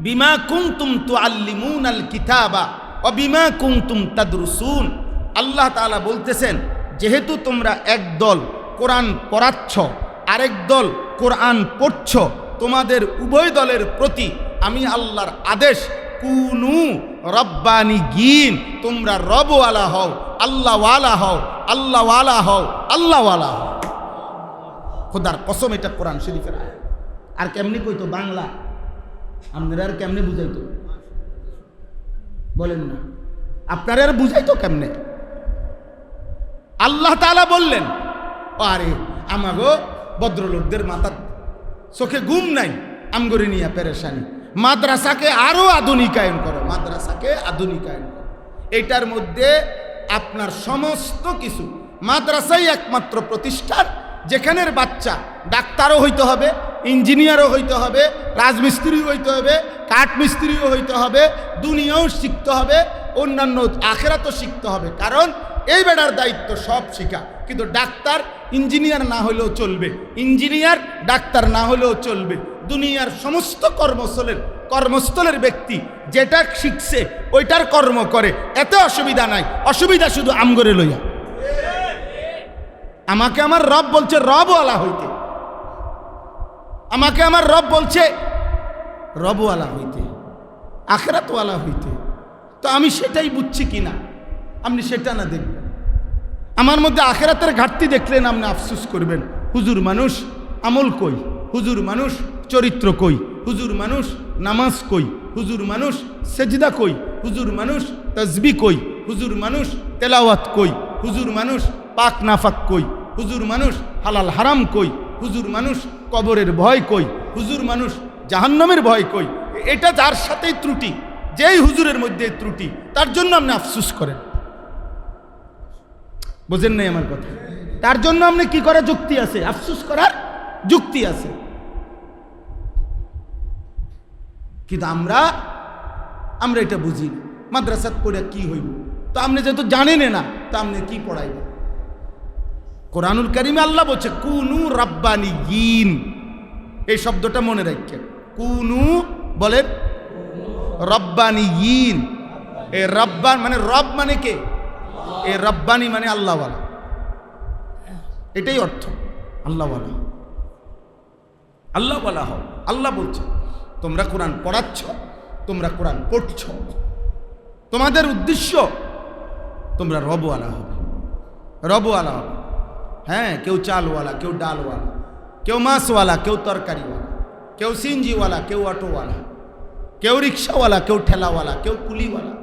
বিমা কুনতুম তুআল্লিমুনাল কিতাবা ওয়া বিমা কুনতুম তাদরুসুন। আল্লাহ তাআলা বলতেছেন, যেহেতু তোমরা একদল কোরআন পড়াচ্ছ, আরেক দল কোরআন পড়ছ, তোমাদের উভয় দলের প্রতি আমি আল্লাহর আদেশ, কুনু রব্বানিয়িন, তোমরা রবওয়ালা হও, আল্লাহওয়ালা হও, আল্লাহওয়ালা হও, আল্লাহওয়ালা হও। খোদার কসম, এটা কোরআন শরীফের আয়াত। আর কেমনি কইতো বাংলা? আপনারা আর কেমনে বুঝাইতো বলেন না? আপনারা আর বুঝাইতো কেমনে? আল্লাহ তাআলা বললেন, আরে আমাগো ভদ্রলোকদের মাথা চোখে ঘুম নাই, আমগরে নিয়ে পেরেশানি, মাদ্রাসাকে আরো আধুনিকায়ন করো, মাদ্রাসাকে আধুনিকায়ন করো। এটার মধ্যে আপনার সমস্ত কিছু, মাদ্রাসাই একমাত্র প্রতিষ্ঠান যেখানের বাচ্চা ডাক্তারও হইতে হবে, ইঞ্জিনিয়ারও হইতে হবে, রাজমিস্ত্রিও হইতে হবে, কাঠমিস্ত্রিও হইতে হবে, দুনিয়াও শিখতে হবে, অন্যান্য আখেরাতও শিখতে হবে। কারণ এই বেটার দায়িত্ব সব শিখা। কিন্তু ডাক্তার ইঞ্জিনিয়ার না হলেও চলবে, ইঞ্জিনিয়ার ডাক্তার না হলেও চলবে। দুনিয়ার সমস্ত কর্মস্থলের ব্যক্তি যেটা শিখছে ওইটার কর্ম করে, এত অসুবিধা নাই। অসুবিধা শুধু আমগরে লইয়া। আমাকে আমার রব বলছে রবওয়ালা হইতে, আমাকে আমার রব বলছে রবওয়ালা হইতে, আখেরাতওয়ালা হইতে। তো আমি সেটাই বুঝছি কিনা আপনি সেটা না দেখবেন। আমার মধ্যে আখেরাতের ঘাটতি দেখলেন আপনি আফসোস করবেন। হুজুর মানুষ আমল কই, হুজুর মানুষ চরিত্র কই, হুজুর মানুষ নামাজ কই, হুজুর মানুষ সেজদা কই, হুজুর মানুষ তাসবিহ কই, হুজুর মানুষ তেলাওয়াত কই, হুজুর মানুষ পাক নাফাক কই, হুজুর মানুষ হালাল হারাম কই, হুজুর মানুষ কবরের ভয় কই, হুজুর মানুষ জাহান্নামের ভয় কই। এটা যার সাথেই ত্রুটি, যেই হুজুরের মধ্যে ত্রুটি, তার জন্য আপনি আফসোস করেন। বোঝেন নাই আমার কথা? তার জন্য আপনি কি করার যুক্তি আছে? আফসোস করার যুক্তি আছে। কিন্তু আমরা এটা বুঝি না। মাদ্রাসাত পড়ে কি হইব? তো আপনি যেহেতু জানেন না, তা আপনি কি পড়াইবেন? কোরআনুল কারীমে আল্লাহ বলছে কুনু রাব্বানিয়িন। এই শব্দটা মনে রাখেন, কুনু বলেন রব্বানিয়িন। এই রব্বান মানে রব মানে কে? এই রব্বানি মানে আল্লাহওয়ালা। এটাই অর্থ। আল্লাহওয়ালা হও, আল্লাহওয়ালা হও। আল্লাহ বলছে তোমরা কোরআন পড়াচ্ছ, তোমরা কোরআন পড়ছ, তোমাদের উদ্দেশ্য তোমরা রবওয়ালা হবে, রবওয়ালা হবে। হ্যাঁ, কেউ চালওয়ালা, কেউ ডালওয়ালা, কেউ মাছওয়ালা, কেউ তরকারিওয়ালা, কেউ সিনজিওয়ালা, কেউ অটোওয়ালা, কেউ রিক্সাওয়ালা, কেউ ঠেলাওয়ালা, কেউ কুলিওয়ালা।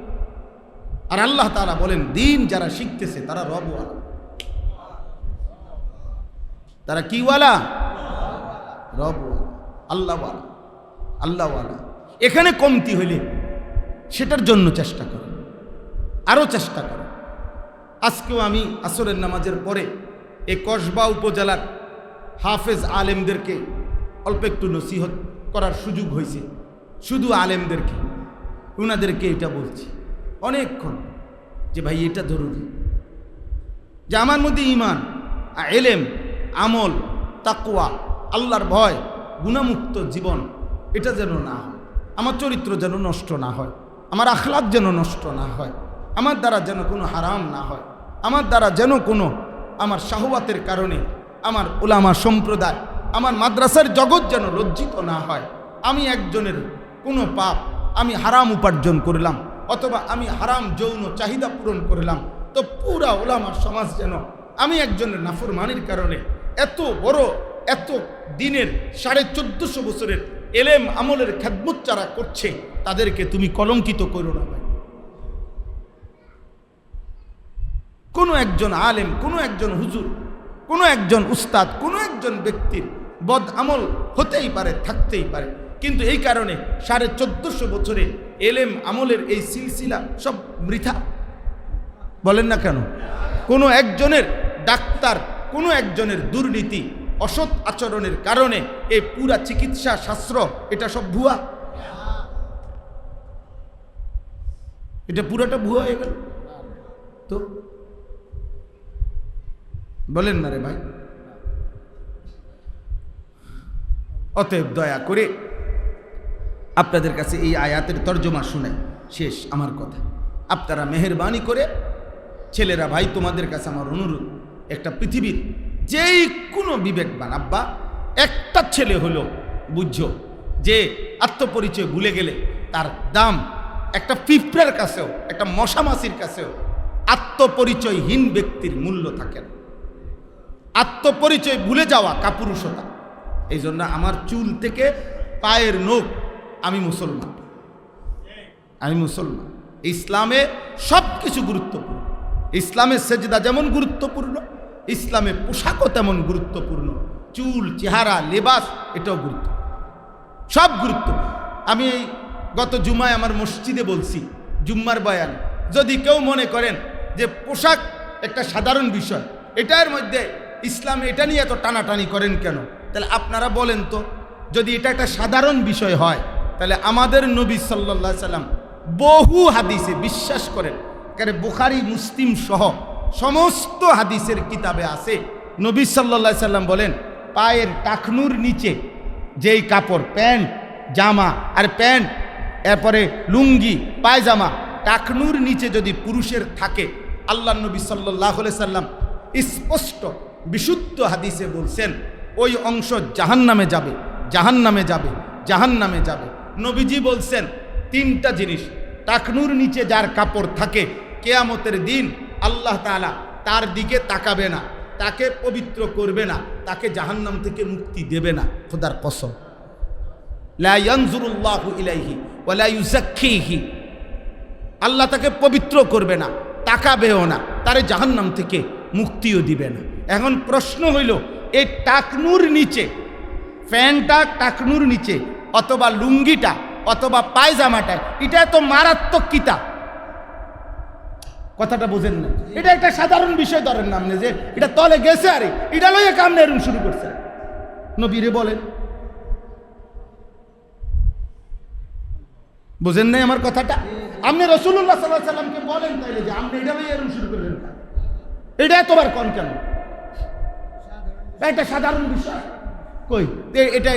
আর আল্লাহ তাআলা বলেন দিন যারা শিখতেছে তারা রবওয়ালা। তারা কিওয়ালা? রবওয়ালা, আল্লাহওয়ালা, আল্লাহওয়ালা। এখানে কমতি হইলে সেটার জন্য চেষ্টা করো, আরো চেষ্টা করো। আজকেও আমি আসরের নামাজের পরে এই কসবা উপজেলার হাফেজ আলেমদেরকে অল্প একটু নসিহত করার সুযোগ হয়েছে। শুধু আলেমদেরকে, উনাদেরকে এটা বলছি অনেকক্ষণ যে ভাই এটা জরুরি যে আমার মধ্যে ঈমান, এলেম, আমল, তাকওয়া, আল্লাহর ভয়, গুনাহমুক্ত জীবন এটা যেন না হয়, আমার চরিত্র যেন নষ্ট না হয়, আমার আখলাক যেন নষ্ট না হয়, আমার দ্বারা যেন কোনো হারাম না হয়, আমার দ্বারা যেন কোনো আমার শাহওয়াতের কারণে আমার উলামা সম্প্রদায়, আমার মাদ্রাসার জগৎ যেন লজ্জিত না হয়। আমি একজনের কোনো পাপ আমি হারাম উপার্জন করলাম অথবা আমি হারাম যৌন চাহিদা পূরণ করলাম, তো পুরা উলামার সমাজ যেন আমি একজনের নাফরমানির কারণে এত বড় এত দিনের 1450 বছরের এলেম আমলের খেদমত যারা করছে তাদেরকে তুমি কলঙ্কিত করো না ভাই। কোনো একজন আলেম, কোনো একজন হুজুর, কোনো একজন উস্তাদ, কোনো একজন ব্যক্তির বদ আমল হতেই পারে, থাকতেই পারে, কিন্তু এই কারণে 1450 বছরে এলেম আমলের এই সিলসিলা সব বৃথা। বলেন না কেন? কোনো একজনের ডাক্তার, কোনো একজনের দুর্নীতি, অসৎ আচরণের কারণে এই পুরা চিকিৎসা শাস্ত্র এটা সব ভুয়া, এটা পুরাটা ভুয়া হয়ে গেল। তো বলেন না রে ভাই। অতএব দয়া করে আপনাদের কাছে এই আয়াতের তর্জমা শুনে শেষ আমার কথা। আপনারা মেহেরবানি করে ছেলেরা, ভাই তোমাদের কাছে আমার অনুরোধ, একটা পৃথিবীর যেই কোনো বিবেকবান আব্বা একটা ছেলে হলো বুঝছো যে আত্মপরিচয় ভুলে গেলে তার দাম একটা পিঁপড়ার কাছেও, একটা মশামাছির কাছেও আত্মপরিচয়হীন ব্যক্তির মূল্য থাকে না। আত্মপরিচয় ভুলে যাওয়া কাপুরুষতা। এই জন্য আমার চুল থেকে পায়ের নখ আমি মুসলমান, আমি মুসলমান। ইসলামে সব কিছু গুরুত্বপূর্ণ। ইসলামের সেজদা যেমন গুরুত্বপূর্ণ, ইসলামে পোশাকও তেমন গুরুত্বপূর্ণ। চুল, চেহারা, লেবাস এটাও গুরুত্ব, সব গুরুত্বপূর্ণ। আমি এই গত জুমায় আমার মসজিদে বলছি, জুম্মার বয়ান, যদি কেউ মনে করেন যে পোশাক একটা সাধারণ বিষয়, এটার মধ্যে ইসলামে এটা নিয়ে এত টানাটানি করেন কেন, তাহলে আপনারা বলেন তো, যদি এটা একটা সাধারণ বিষয় হয় তাহলে আমাদের নবী সাল্লাল্লাহু আলাইহি সাল্লাম বহু হাদিসে বিশ্বাস করেন, কারণ বুখারী মুসলিম সহ সমস্ত হাদিসের কিতাবে আছে, নবী সাল্লাল্লাহু আলাইহি সাল্লাম বলেন পায়ের টাকনুর নিচে যেই কাপড়, প্যান্ট, জামা আর প্যান্ট, এরপরে লুঙ্গি, পায়জামা, টাকনুর নিচে যদি পুরুষের থাকে, আল্লাহ নবী সাল্লাল্লাহু আলাইহি সাল্লাম স্পষ্ট বিশুদ্ধ হাদিসে বলছেন ওই অংশ জাহান্নামে যাবে, জাহান্নামে যাবে, জাহান্নামে যাবে। নবীজি বলছেন তিনটা জিনিস, টাকনুর নিচে যার কাপড় থাকে কিয়ামতের দিন আল্লাহ তাআলা তার দিকে তাকাবে না, তাকে পবিত্র করবে না, তাকে জাহান্নাম থেকে মুক্তি দেবে না। খোদার কসম, লা ইয়ানজুরুল্লাহু ইলাইহি ওয়া লা ইউযাক্কিহি, আল্লাহ তাকে পবিত্র করবে না, তাকাবেও না, তারে জাহান্নাম থেকে মুক্তিও দিবে না। এখন প্রশ্ন হইল, এই টাকনুর নিচে, ফ্যানটা টাকনুর নিচে অথবা লুঙ্গিটা অথবা পায়জামাটা, এটা তো মারাত্মক কিতা, কথাটা বোঝেন না? এটা একটা সাধারণ বিষয় ধরেন না আপনি, যে এটা তলে গেছে আরে এটা লইয়া কামনে এরকম শুরু করছে। নবীরে বলেন, বুঝেন নাই আমার কথাটা? আপনি রাসূলুল্লাহ সাল্লাল্লাহু আলাইহি সাল্লামকে বলেন তাইলে যে আপনি এটা লইয়া এরকম শুরু করলেন, এটা এতবার কোন কেন? এটা সাধারণ বিষয় কই,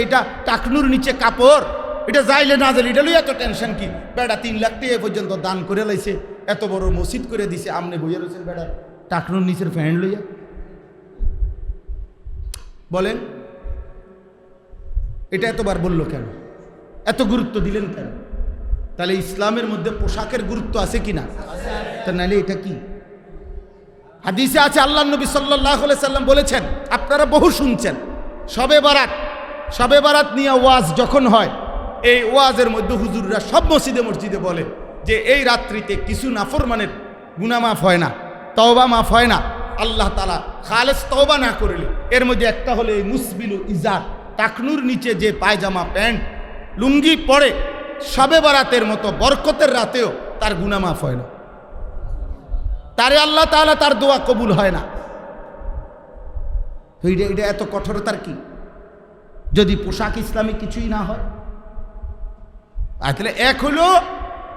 এটা টাকনুর নিচে কাপড়, এটা যাইলে না যাইলে এটা লইয়া এত টেনশন কি? বেড়া 3 লাখ টাকা পর্যন্ত দান করে লাইছে, এত বড় মসজিদ করে দিছে, আমনে বইয়া রয়েছেন বেড়া টাকনুর নিচের ফ্যান লইয়া। বলেন, এটা এতবার বললো কেন, এত গুরুত্ব দিলেন কেন? তাহলে ইসলামের মধ্যে পোশাকের গুরুত্ব আছে কি না? তা নাহলে এটা কি? হাদিসে আছে আল্লাহ নবী সাল্লাল্লাহু আলাইহি সাল্লাম বলেছেন, আপনারা বহু শুনছেন, শবে বারাত নিয়ে ওয়াজ যখন হয়, এই ওয়াজের মধ্যে হুজুররা সব মসজিদে মসজিদে বলে যে এই রাত্রিতে কিছু নাফরমানের গুনাহ মাফ হয় না, তওবা মাফ হয় না। আল্লাহ তাআলা খালেস তওবা না করলে, এর মধ্যে একটা হলো এই মুসবিলু ইজার, টাকনুর নিচে যে পায়জামা প্যান্ট লুঙ্গি পরে শবে বারাতের মতো বরকতের রাতেও তার গুনাহ মাফ হয় না, তারে আল্লাহ তাআলা তার দোয়া কবুল হয় না। এটা এত কঠোরতার কি, যদি পোশাক ইসলামিক কিছুই না হয়? তাহলে এক হলো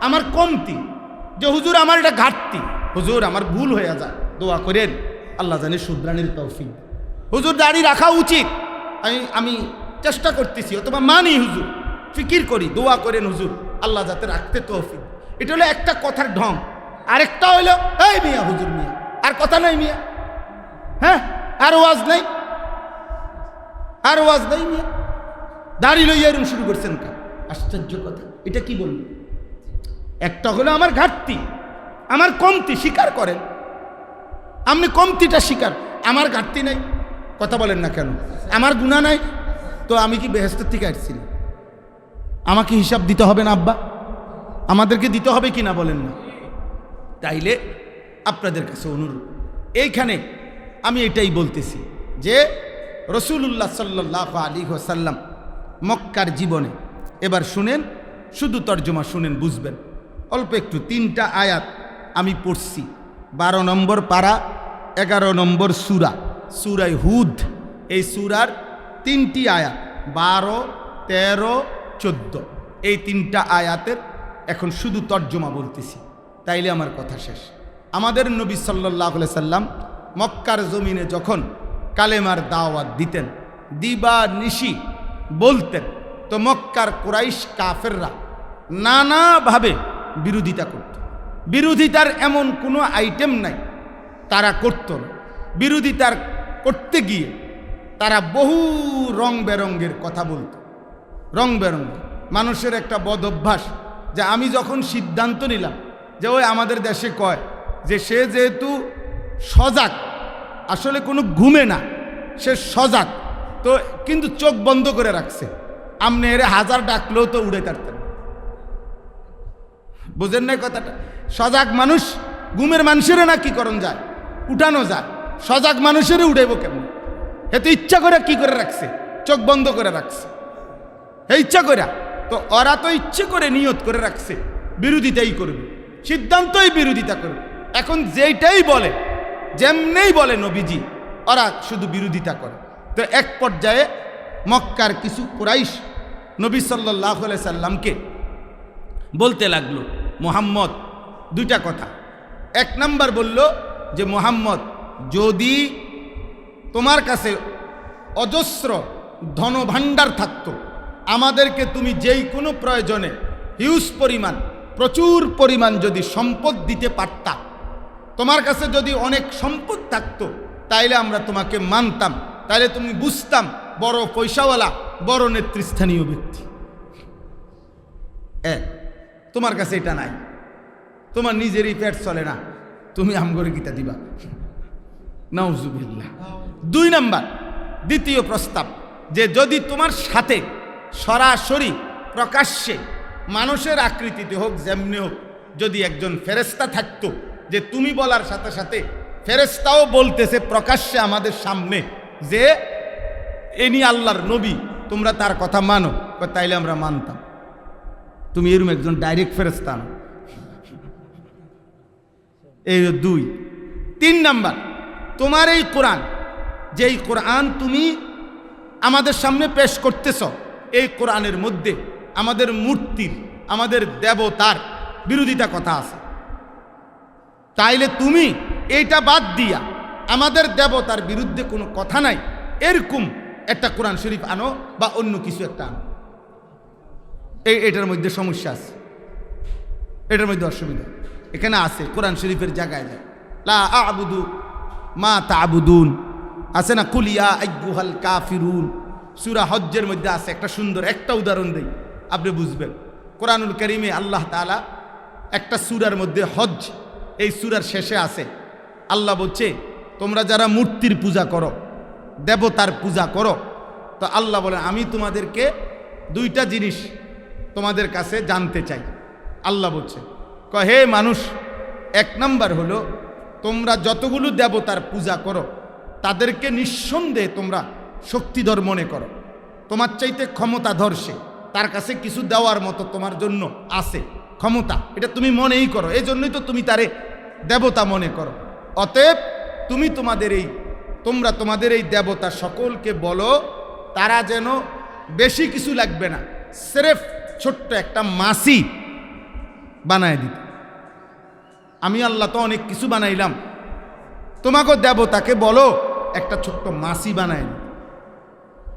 আমার কমতি, যে হুজুর আমার এটা ঘাটতি, হুজুর আমার ভুল হয়ে যায়, দোয়া করেন আল্লাহ জানে শুধরানির তৌফিক। হুজুর দাড়ি রাখা উচিত, আমি চেষ্টা করতেছি, অথবা মানি হুজুর, ফিকির করি, দোয়া করেন হুজুর আল্লাহ যাতে রাখতে তৌফিক। এটা হলো একটা কথার ঢং। আরেকটা হইলো এই মিয়া হুজুর মিয়া, আর কথা নাই মিয়া, হ্যাঁ আর ওয়াজ নাই, আর ওয়াজ নাই মিয়া, দাড়ি লইয়া এরকম শুরু করছেন কা? আশ্চর্য কথা, এটা কি বলবো? একটা হলো আমার ঘাটতি, আমার কমতি, স্বীকার করেন, আপনি কমতিটা স্বীকার, আমার ঘাটতি নাই, কথা বলেন না কেন? আমার গুনাহ নাই, তো আমি কি বেহেশতের থেকে আসছি না? আমাকে হিসাব দিতে হবে না আব্বা? আমাদেরকে দিতে হবে কি না বলেন না? তাইলে আপনাদের কাছে অনুরোধ, এইখানে আমি এটাই বলতেছি যে রাসূলুল্লাহ সাল্লাল্লাহু আলাইহি ওয়াসাল্লাম মক্কার জীবনে, এবার শুনেন, শুধু তর্জমা শুনেন, বুঝবেন অল্প একটু। 3টা আয়াত আমি পড়ছি, 12 নম্বর পারা, 11 নম্বর সূরা, সূরায়ে হুদ। এই সূরার 3টি আয়াত, 12, 13, 14, এই 3টা আয়াতের এখন শুধু তর্জমা বলতেছি, তাইলে আমার কথা শেষ। আমাদের নবী সাল্লাল্লাহু আলাইহি সাল্লাম মক্কার জমিনে যখন কালেমার দাওয়াত দিতেন, দিবা নিশি বলতেন, তো মক্কার কুরাইশ কাফেররা নানাভাবে বিরোধিতা করত। বিরোধিতার এমন কোনো আইটেম নাই তারা করত না। বিরোধিতার করতে গিয়ে তারা বহু রং বেরঙ্গের কথা বলত, রং বেরঙ্গ। মানুষের একটা বদ অভ্যাস, যে আমি যখন সিদ্ধান্ত নিলাম যে ওই আমাদের দেশে কয় যে সে যেহেতু সজাগ, আসলে কোনো ঘুমে না, সে সজাগ, তো কিন্তু চোখ বন্ধ করে রাখছে, আমনে এর 1000 ডাকলেও তো উড়ে কাটতেন। বুঝেন না কথাটা? সজাগ মানুষ, ঘুমের মানুষেরও না কি করণ যায়, উঠানো যায়, সজাগ মানুষেরও উঠাইব কেমন? এ তো ইচ্ছা করে কি করে রাখছে, চোখ বন্ধ করে রাখছে, হে ইচ্ছা করে। তো ওরা তো ইচ্ছে করে নিয়ত করে রাখছে বিরোধিতাই করবে, সিদ্ধান্তই বিরোধিতা করবে। এখন যেইটাই বলে, যেমনেই বলে নবীজি, ওরা শুধু বিরোধিতা করে। তো এক পর্যায়ে মক্কার কিছু কুরাইশ নবী সাল্লাল্লাহু আলাইহি সাল্লামকে বলতে লাগলো, মুহাম্মদ 2টা কথা। 1 নাম্বার বলল যে মুহাম্মদ, যদি তোমার কাছে অজস্র ধনভাণ্ডার থাকতো, আমাদেরকে তুমি যেই কোনো প্রয়োজনে হিউজ পরিমাণ, প্রচুর পরিমাণ যদি সম্পদ দিতে পারতা, তোমার কাছে যদি অনেক সম্পদ থাকতো, তাইলে আমরা তোমাকে মানতাম, তাইলে তুমি বুঝতাম বড় পয়সাওয়ালা, বড় নেতৃস্থানীয় ব্যক্তি। তোমার কাছে এটা নাই, তোমার নিজেরই পেট চলে না, তুমি আমগরে গীতা দিবা, নাউজুবিল্লাহ। 2 নাম্বার, দ্বিতীয় প্রস্তাব, যে যদি তোমার সাথে সরাসরি প্রকাশ্যে মানুষের আকৃতিতে হোক, যেমনি হোক, যদি একজন ফেরেশতা থাকতো, যে তুমি বলার সাথে সাথে ফেরেশতাও বলতেছে প্রকাশ্যে আমাদের সামনে যে এনি আল্লাহর নবী, তোমরা তার কথা মানো, তাইলে আমরা মানতাম। তুমি এরকম একজন ডাইরেক্ট ফেরেশতা না। এই 2। 3 নাম্বার, তোমার এই কোরআন, যেই কোরআন তুমি আমাদের সামনে পেশ করতেছ, এই কোরআনের মধ্যে আমাদের মূর্তির, আমাদের দেবতার বিরোধিতা কথা আছে। তাইলে তুমি এইটা বাদ দিয়া আমাদের দেবতার বিরুদ্ধে কোনো কথা নাই, এরকম একটা কোরআন শরীফ আনো, বা অন্য কিছু একটা আনো। এটার মধ্যে সমস্যা আছে, এটার মধ্যে অসুবিধা এখানে আছে। কোরআন শরীফের জায়গায় যায় লা আ'বুদু মা তা'বুদুন, আছে না, কুলিয়া আইয়ুহাল কাফিরুন, সূরা হজ্জের মধ্যে আছে। একটা সুন্দর একটা উদাহরণ দেই, আপনি বুঝবেন। কোরআনুল কারীমে আল্লাহ তাআলা একটা সূরার মধ্যে, হজ এই সূরার শেষে আছে, আল্লাহ বলছে তোমরা যারা মূর্তির পূজা করো, দেবতার পূজা করো, তো আল্লাহ বলেন আমি তোমাদেরকে দুইটা জিনিস তোমাদের কাছে জানতে চাই। আল্লাহ বলছে হে মানুষ, এক নাম্বার হলো তোমরা যতগুলো দেবতার পূজা করো তাদেরকে নিঃসন্দেহে তোমরা শক্তিধর মনে করো, তোমার চাইতে ক্ষমতাধর সে, তার কাছে কিছু দেওয়ার মতো তোমার জন্য আছে ক্ষমতা, এটা তুমি মনেই করো, এই জন্যই তো তুমি তারে দেবতা মনে করো। অতএব তুমি তোমরা তোমাদের এই দেবতা সকলকে বলো তারা যেন বেশি কিছু লাগবে না, স্রেফ ছোট্ট একটা মাছি বানায় দিতে। আমি আল্লাহ তো অনেক কিছু বানাইলাম, তোমাকে দেবতাকে বলো একটা ছোট্ট মাছি বানায় দিতে।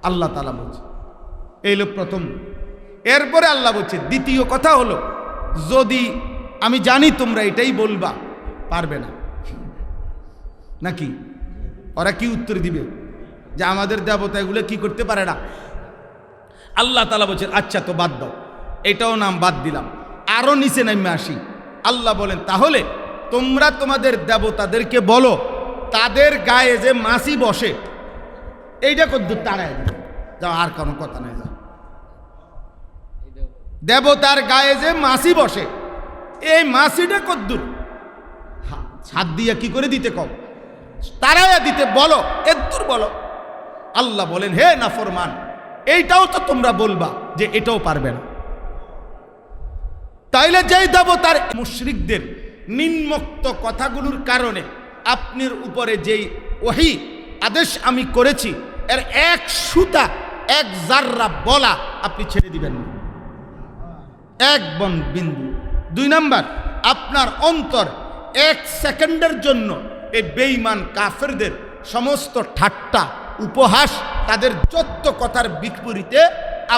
আল্লাহ তাআলা বলছে, এই লোক প্রথম। এরপরে আল্লাহ বলছে দ্বিতীয় কথা হলো, যদি আমি জানি তোমরা এটাই বলবা, পারবে না নাকি? ওরা কি উত্তর দিবে যে আমাদের দেবতা এগুলো কি করতে পারে না? আল্লাহ তাআলা বলছেন আচ্ছা তো বাদ দাও, এটাও নাম বাদ দিলাম, আরো নিচে নামে আসি। আল্লাহ বলেন তাহলে তোমরা তোমাদের দেবতাদেরকে বলো তাদের গায়ে যে মাছি বসে এইটা কদ্দুর তাড়ায় দিবে। যাও, আর কোনো কথা নাই, যাও। দেবতার গায়ে যে মাছি বসে এই মাছিটা কদ্দুর হাত দিয়ে কি করে দিতে কম, তারাইয়া দিতে বলো, এদ্দুর বলো। আল্লাহ বলেন হে নাফরমান, এইটাও তো তোমরা বলবা যে এটাও পারবে না। তাইলে যেই দেবতার মুশরিকদের নিম্নোক্ত কথাগুলোর কারণে আপনার উপরে যেই ওহী আদেশ আমি করেছি এর এক সুতা এক জাররা বলা আপনি ছেড়ে দিবেন না, এক বিন্দু। দুই নাম্বার, আপনার অন্তর এক সেকেন্ডের জন্য এই বেঈমান কাফেরদের সমস্ত ঠাট্টা উপহাস, তাদের যত কথার বিপরীতে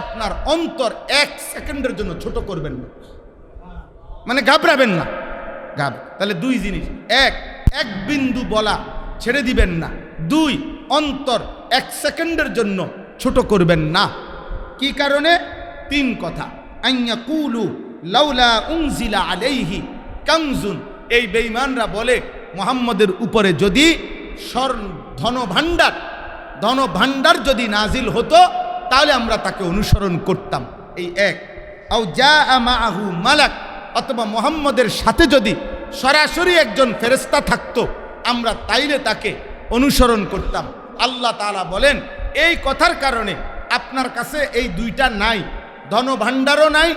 আপনার অন্তর এক সেকেন্ডের জন্য ছোট করবেন না, মানে ঘাবড়াবেন না। তাহলে দুই জিনিস, এক বিন্দু বলা ছেড়ে দিবেন না, দুই অন্তর এক সেকেন্ডের জন্য ছোট করবেন না। কি কারণে? তিন কথা, আইয়াকুলু লাউলা উনজিলা আলাইহি কানজুন, এই বেঈমানরা বলে মুহাম্মদের উপরে যদি ধনভাণ্ডার যদি নাজিল হতো তাহলে আমরা তাকে অনুসরণ করতাম। এই এক। আও জাআ মাআহু মালাক, অথবা মুহাম্মদের সাথে যদি সরাসরি একজন ফেরেশতা থাকতো আমরা তাইলে তাকে অনুসরণ করতাম। আল্লাহ তাআলা বলেন এই কথার কারণে আপনার কাছে এই দুইটা নাই, ধনভাণ্ডারও নাই,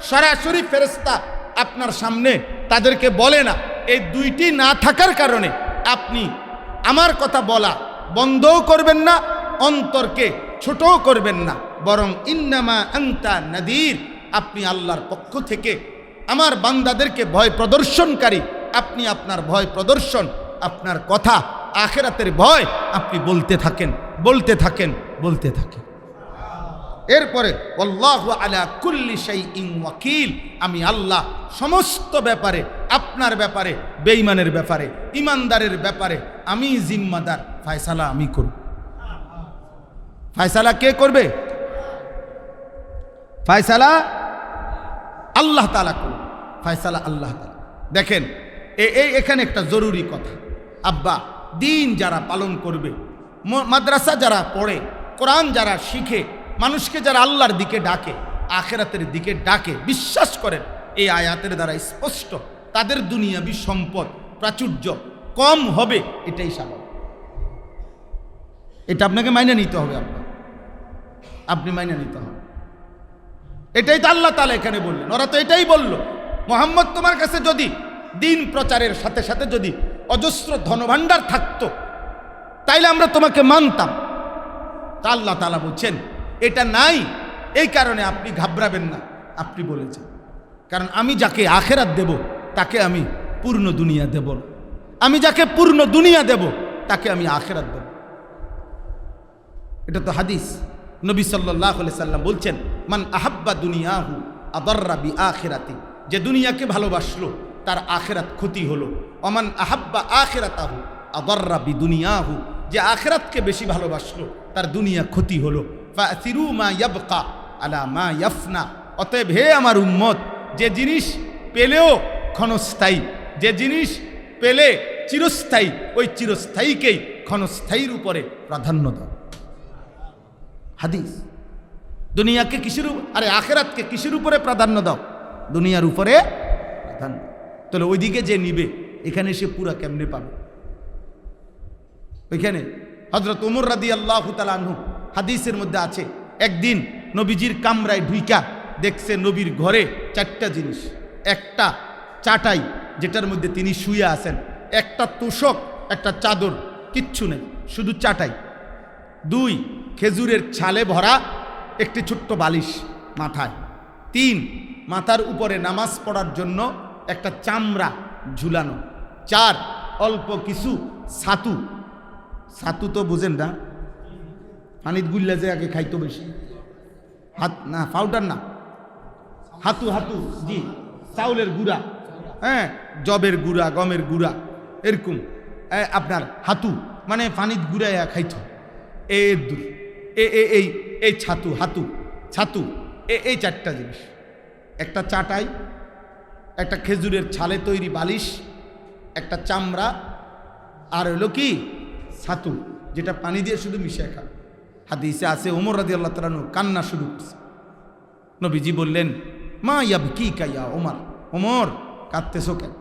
সরাসরি ফেরেশতা আপনার সামনে তাদেরকে বলে না, এই দুইটি না থাকার কারণে আপনি আমার কথা বলা বন্ধও করবেন না, অন্তরকে ছোটও করবেন না, বরং ইন্নামা আনতা নাদির, আপনি আল্লাহর পক্ষ থেকে আমার বান্দাদেরকে ভয় প্রদর্শনকারী। আপনি আপনার ভয় প্রদর্শন, আপনার কথা আখিরাতের ভয় আপনি বলতে থাকেন, বলতে থাকেন, বলতে থাকেন। এরপরে আল্লাহু আলা কুল্লি শাইইন ওয়াকিল, আমি আল্লাহ সমস্ত ব্যাপারে, আপনার ব্যাপারে, বেঈমানের ব্যাপারে, ইমানদারের ব্যাপারে আমি জিম্মাদার, ফয়সালা আমি করব। ফয়সালা কে করবে? ফয়সালা আল্লাহ তাআলা করবে, ফয়সালা আল্লাহ তাআলা। দেখেন এখানে একটা জরুরি কথা, আব্বা দিন যারা পালন করবে, মাদ্রাসা যারা পড়ে, কোরআন যারা শিখে, মানুষকে যারা আল্লাহর দিকে ডাকে, আখিরাতের দিকে ডাকে, বিশ্বাস করেন এই আয়াতের দ্বারা স্পষ্ট তাদের দুনিয়াবি সম্পদ প্রাচুর্য কম হবে, এটাই স্বাভাবিক। এটা আপনাকে মাইনে নিতে হবে, আপনি মাইনে নিতে হবে। এটাই তো আল্লাহ তাআলা এখানে বললেন। ওরা তো এটাই বলল, মুহাম্মদ তোমার কাছে যদি দিন প্রচারের সাথে সাথে যদি অজস্র ধনভাণ্ডার থাকতো তাইলে আমরা তোমাকে মানতাম। তা আল্লাহ তাআলা বলছেন এটা নাই, এই কারণে আপনি ঘাবড়াবেন না। আপনি বলেছেন কারণ আমি যাকে আখিরাত দেব তাকে আমি পূর্ণ দুনিয়া দেব না, আমি যাকে পূর্ণ দুনিয়া দেব তাকে আমি আখিরাত দেব। এটা তো হাদিস। নবী সাল্লাল্লাহু আলাইহি সাল্লাম বলছেন মান আহাব্বা দুনিয়াহু আদাররা বিআখিরাতি, যে দুনিয়াকে ভালোবাসলো তার আখিরাত ক্ষতি হলো। ওমান আহাব্বা আখিরাতাহু আদাররা বিদুনিয়াহু, যে আখিরাতকে বেশি ভালোবাসলো তার দুনিয়া ক্ষতি হলো। ফাসিরু মা ইয়াবকা আলা মা ইয়াফনা, অতএব হে আমার উম্মত, যে জিনিস পেলেও ক্ষণস্থায়ী, যে জিনিস পেলে চিরস্থায়ী, ওই চিরস্থায়ীকেই ক্ষণস্থায়ীর উপরে প্রাধান্য দাও। হাদিস। দুনিয়াকে কিসের, আরে আখিরাতকে কিসের উপরে প্রাধান্য দাও? দুনিয়ার উপরে প্রাধান্য। তাহলে ওইদিকে যে নিবে এখানে সে পুরা কেমনে পাবে? ওইখানে হযরত ওমর রাদিয়াল্লাহু তাআলা আনহু হাদিসের মধ্যে আছে, একদিন নবীজির কামরায় ঢুইকা দেখছে নবীর ঘরে চারটা জিনিস, একটা চাটাই যেটার মধ্যে তিনি শুয়ে আছেন, একটা তোষক, একটা চাদর, কিচ্ছু নেই, শুধু চাটাই। 2 খেজুরের ছালে ভরা একটি ছোট্ট বালিশ মাথায়। 3 মাথার উপরে নামাজ পড়ার জন্য একটা চামড়া ঝুলানো। 4 অল্প কিছু ছাতু, ছাতু তো বুঝেন না, পানিত গুল্লা যে আগে খাইতো বেশি, হাত না পাউডার না, হাতু হাতু, জি চাউলের গুঁড়া, হ্যাঁ জবের গুঁড়া, গমের গুঁড়া, এরকম আপনার হাতু মানে পানিত গুঁড়াইয়া খাইতো। এই ছাতু, হাতু ছাতু, এই 4টা জিনিস, একটা চাটাই, একটা খেজুরের ছালে তৈরি বালিশ, একটা চামড়া, আর হলো কি ছাতু, যেটা পানি দিয়ে শুধু মিশিয়ে খা। হাদিসে আছে ওমর রাদিয়াল্লাহু তাআলা কান্না শুরু করছে। নবীজি বললেন, মা ইয়াবকিকা ইয়া ওমর, ওমর কাঁদতেছো কেন?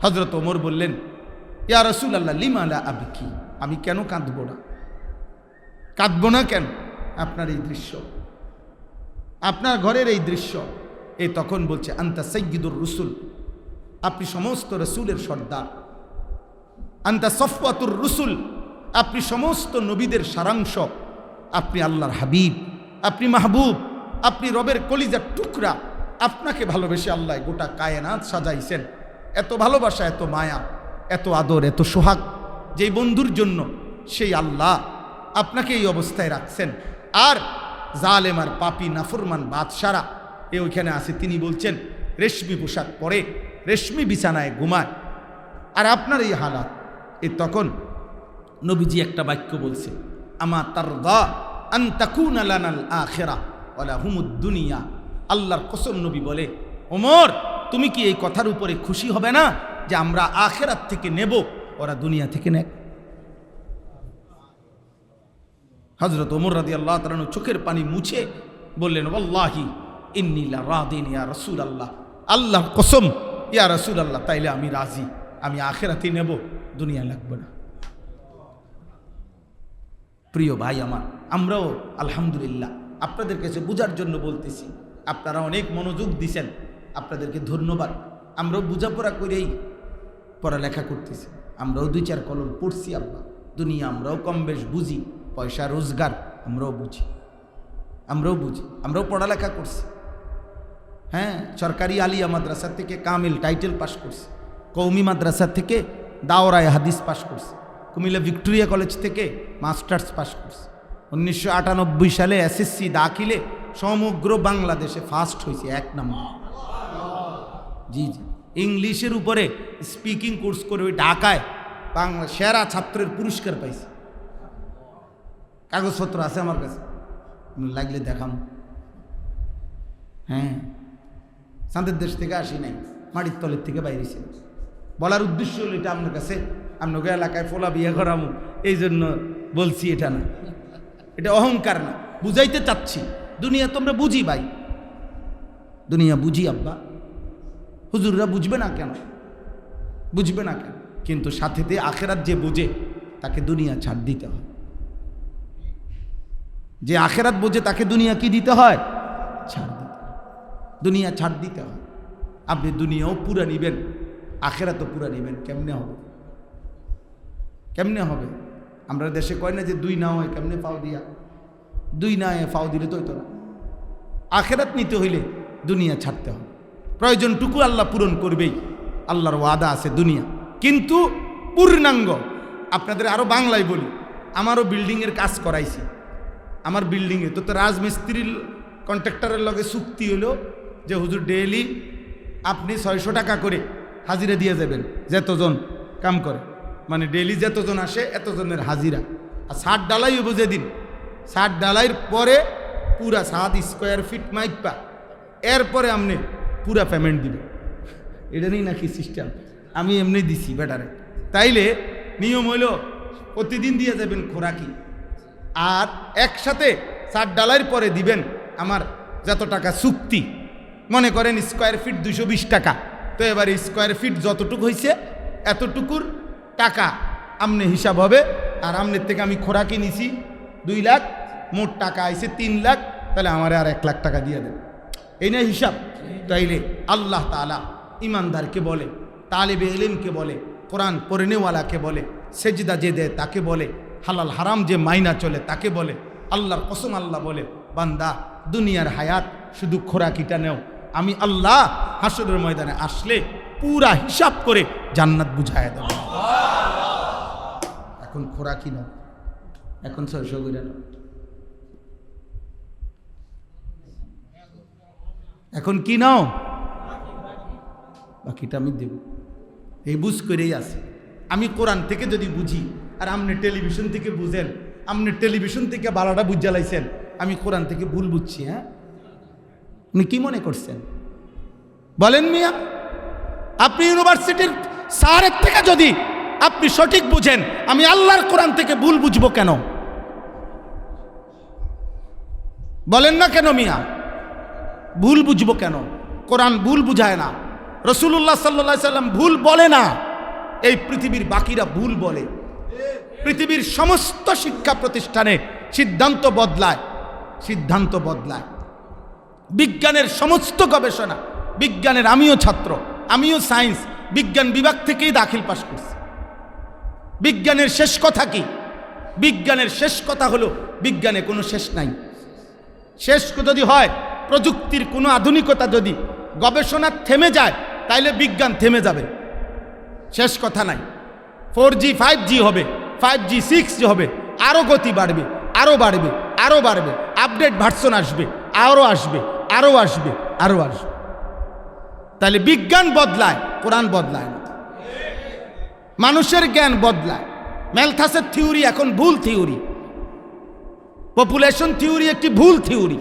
হযরত ওমর বললেন, ইয়া রাসূলুল্লাহ লিমা লা আবকি, আমি কেন কাঁদবো না? কাঁদবো না কেন? আপনার এই দৃশ্য, আপনার ঘরের এই দৃশ্য। এই তখন বলছে, আনতা সাইয়্যিদুর রসুল, আপনি সমস্ত রসুলের সর্দার। আনতা সফওয়াতুর রসুল, আপনি সমস্ত নবীদের সারাংশ। আপনি আল্লাহর হাবিব, আপনি মাহবুব, আপনি রবের কলিজার টুকরা। আপনাকে ভালোবেসে আল্লাহ গোটা কায়নাত সাজাইছেন। এত ভালোবাসা, এত মায়া, এত আদর, এত সোহাগ যেই বন্ধুর জন্য, সেই আল্লাহ আপনাকে এই অবস্থায় রাখছেন। আর জালেম আর পাপি নাফরমান বাদশারা ওইখানে আছে, তিনি বলছেন রেশমি পোশাক পরে রেশমি বিছানায় ঘুমায়, আর আপনার এই হালাত। তখন নবীজি একটা বাক্য বলছে, আমা তারদা আন তাকুনা লানাল আখিরা ওয়া লাহুমুদ দুনিয়া। আল্লাহর কসম নবী বলে, ওমর তুমি কি এই কথার উপরে খুশি হবে না যে আমরা আখিরাত থেকে নেব, ওরা দুনিয়া থেকে নেয়? হযরত ওমর রাদিয়াল্লাহু তাআলা চোখের পানি মুছে বললেন, ওয়াল্লাহি ইন্নী লা রাদিন ইয়া রাসূলুল্লাহ, আল্লাহর কসম ইয়া রাসূলুল্লাহ, তাইলে আমি রাজি, আমি আখিরাতই নেব, দুনিয়া লাগবে না। প্রিয় ভাই আমার, আমরাও আলহামদুলিল্লাহ আপনাদের কাছে বোঝার জন্য বলতেছি, আপনারা অনেক মনোযোগ দিছেন, আপনাদেরকে ধন্যবাদ। আমরাও বোঝাপড়া করেই পড়ালেখা করতেছি, আমরাও 2-4 কলম পড়ছি। আল্লাহ দুনিয়া আমরাও কম বেশ বুঝি, পয়সা রোজগার আমরাও বুঝি, আমরাও পড়ালেখা করছি। হ্যাঁ, সরকারি আলিয়া মাদ্রাসা থেকে কামিল টাইটেল পাস করছি, কৌমি মাদ্রাসা থেকে দাওরায়ে হাদিস পাস করছি, কুমিল্লা ভিক্টোরিয়া কলেজ থেকে মাস্টার্স পাস করছি। 1998 সালে এসএসসি দাখিলে সমগ্র বাংলাদেশে ফার্স্ট হয়েছে, 1 নম্বর। জি জি, ইংলিশের উপরে স্পিকিং কোর্স করে ওই ঢাকায় বাংলা সেরা ছাত্রের পুরস্কার পাইছে। কাগজপত্র আছে আমার কাছে, লাগলে দেখাম। হ্যাঁ, চাঁদের দেশ থেকে আসি নাই, মাটির তলের থেকে বাইরেছি। বলার উদ্দেশ্য হলো এটা আপনার কাছে, আপনাকে এলাকায় ফোলা বিয়ে করামো এই জন্য বলছি, এটা না, এটা অহংকার না, বুঝাইতে চাচ্ছি। দুনিয়া তোমরা বুঝি ভাই, দুনিয়া বুঝি আব্বা, হুজুররা বুঝবে না কেন? বুঝবে না কেন? কিন্তু সাথেতে আখেরাত যে বুঝে তাকে দুনিয়া ছাড় দিতে হয়। যে আখেরাত বোঝে তাকে দুনিয়া কি দিতে হয়? ছাড় দিতে হয়, দুনিয়া ছাড় দিতে হয়। আপনি দুনিয়াও পুরা নিবেন, আখেরাতও পুরা নিবেন, কেমনে হবে? কেমনে হবে? আমরা দেশে কয় না যে 2 না হয়, কেমনে পাও দিয়া? 2 না পাও দিলে তো হইতো না। আখেরাত নিতে হইলে দুনিয়া ছাড়তে হবে, প্রয়োজনটুকু আল্লাহ পূরণ করবেই, আল্লাহর ওয়াদা আছে দুনিয়া, কিন্তু পূর্ণাঙ্গ। আপনাদের আরও বাংলায় বলি, আমারও বিল্ডিংয়ের কাজ করাইছি, আমার বিল্ডিংয়ে তো রাজমিস্ত্রির কন্ট্রাক্টরের লগে চুক্তি হলো যে হুজুর ডেইলি আপনি 600 টাকা করে হাজিরা দিয়ে যাবেন, যতজন কাম করে। মানে ডেলি যতজন আসে এতজনের হাজিরা। আর 60 ডালাইও বুঝে দিন, 60 ডালাইয়ের পরে পুরা 7 স্কোয়ার ফিট মাইপা, এরপরে আপনি পুরা পেমেন্ট দিবেন। এটা নেই নাকি সিস্টেম? আমি এমনি দিছি বেটারে। তাইলে নিয়ম হইল প্রতিদিন দিয়ে যাবেন খোরাকি, আর একসাথে 60 ডালাইয়ের পরে দিবেন আমার যত টাকা চুক্তি। মনে করেন স্কোয়ার ফিট 220 টাকা, তো এবার স্কোয়ার ফিট যতটুকু হয়েছে এতটুকুর টাকা আমনে হিসাব হবে। আর আমনের থেকে আমি খোরাকি নিছি 2 লাখ, মোট টাকা আইছে 3 লাখ, তাহলে আমার আর 1 লাখ টাকা দিয়ে দেন। এই না হিসাব? তাইলে আল্লাহ তাআলা ইমানদারকে বলে, তালেবে ইলমকে বলে, কোরআন পড়নেওয়ালাকে বলে, সেজদা যে দেয় তাকে বলে, হালাল হারাম যে মাইনা চলে তাকে বলে। আল্লাহর কসম আল্লাহ বলে, বান্দা দুনিয়ার হায়াত শুধু খোরাকিটা নেও, আমি আল্লাহ হাসরের ময়দানে আসলে পুরা হিসাব করে জান্নাত বুঝায় দেব। এখন খোরাকি নাও, এখন 600 করে নাও, এখন কি নাও, বাকিটা আমি দেব। এই বুঝ করেই আছে। আমি কোরআন থেকে যদি বুঝি আর আপনি টেলিভিশন থেকে বুঝেন, আপনি টেলিভিশন থেকে বারোটা বুঝ জ্বালাইছেন, আমি কোরআন থেকে ভুল বুঝছি। হ্যাঁ, আপনি কি মনে করছেন বলেন মিয়া? আপনি ইউনিভার্সিটির স্যারের থেকে যদি আপনি সঠিক বুঝেন, আমি আল্লাহর কোরআন থেকে ভুল বুঝবো কেন? বলেন না কেন মিয়া? ভুল বুঝবো কেন? কোরআন ভুল বুঝায় না, রাসূলুল্লাহ সাল্লাল্লাহু আলাইহি সাল্লাম ভুল বলে না, এই পৃথিবীর বাকিরা ভুল বলে। পৃথিবীর সমস্ত শিক্ষা প্রতিষ্ঠানে সিদ্ধান্ত বদলায়, সিদ্ধান্ত বদলায়। বিজ্ঞানের সমস্ত গবেষণা, বিজ্ঞানের আমিও ছাত্র, আমিও সায়েন্স বিজ্ঞান বিভাগ থেকেই দাখিল পাশ করছি। বিজ্ঞানের শেষ কথা কি? বিজ্ঞানের শেষ কথা হলো বিজ্ঞানে কোনো শেষ নাই। শেষ যদি হয়, প্রযুক্তির কোনো আধুনিকতা যদি গবেষণা থেমে যায়, তাইলে বিজ্ঞান থেমে যাবে, শেষ কথা নাই। 4G 5G হবে, 5G 6G হবে, আরও গতি বাড়বে, আরও বাড়বে, আরও বাড়বে, আপডেট ভার্সন আসবে, আরও আসবে, আরও আসবে, আরও আসবে। তাহলে বিজ্ঞান বদলায়, কোরআন বদলায় না। মানুষের জ্ঞান বদলায়। ম্যালথাসের থিওরি এখন ভুল থিওরি, পপুলেশন থিওরি একটি ভুল থিওরি।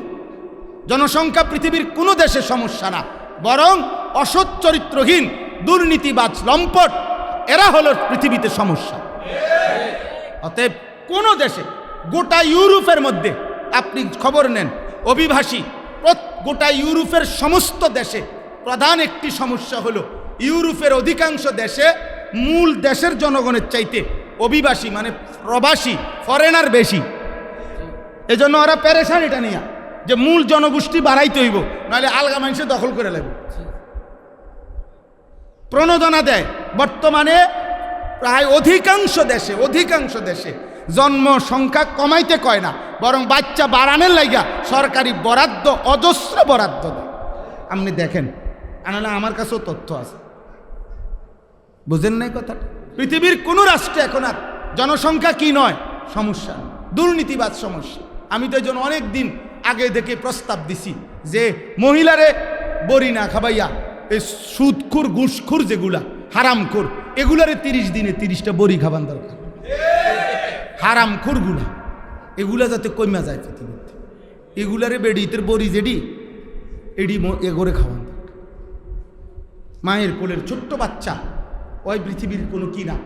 জনসংখ্যা পৃথিবীর কোনো দেশে সমস্যা না, বরং অসৎ চরিত্রহীন দুর্নীতিবাজ লম্পট এরা হলো পৃথিবীতে সমস্যা। অতএব কোন দেশে, গোটা ইউরোপের মধ্যে আপনি খবর নেন, অভিবাসী গোটা ইউরোপের সমস্ত দেশে প্রধান একটি সমস্যা হলো ইউরোপের অধিকাংশ দেশে মূল দেশের জনগণের চাইতে অভিবাসী মানে প্রবাসী ফরেনার বেশি। এজন্য ওরা পেরেশান এটা নিয়ে যে মূল জনগোষ্ঠী বাড়াইতে হইব, নাহলে আলগা মানুষে দখল করে লাগবে। প্রণোদনা দেয়। বর্তমানে প্রায় অধিকাংশ দেশে জন্ম সংখ্যা কমাইতে কয় না, বরং বাচ্চা বাড়ানোর লাইগা সরকারি বরাদ্দ অজস্র বরাদ্দ দেয়। আপনি দেখেন, আনালে আমার কাছেও তথ্য আছে, বুঝেন নাই কথাটা? পৃথিবীর কোন রাষ্ট্রে এখন আর জনসংখ্যা কি নয় সমস্যা, দুর্নীতিবাদ সমস্যা। আমি তো এই জন্য অনেক দিন আগে থেকে প্রস্তাব দিছি যে মহিলারে বড়ি না খাবাইয়া এই সুদখুর ঘুষখুর যেগুলা হারামখোর, এগুলারে 30 দিনে 30টা বড়ি খাবান দরকার। হারামখোর গুলা এগুলা যাতে কমা যায় পৃথিবীতে, এগুলারে বেডিতের বড়ি যেডি এডি এগোরে খাওয়ান দরকার। মায়ের কোলের ছোট্ট বাচ্চা, ওই পৃথিবীর কোনো কি না,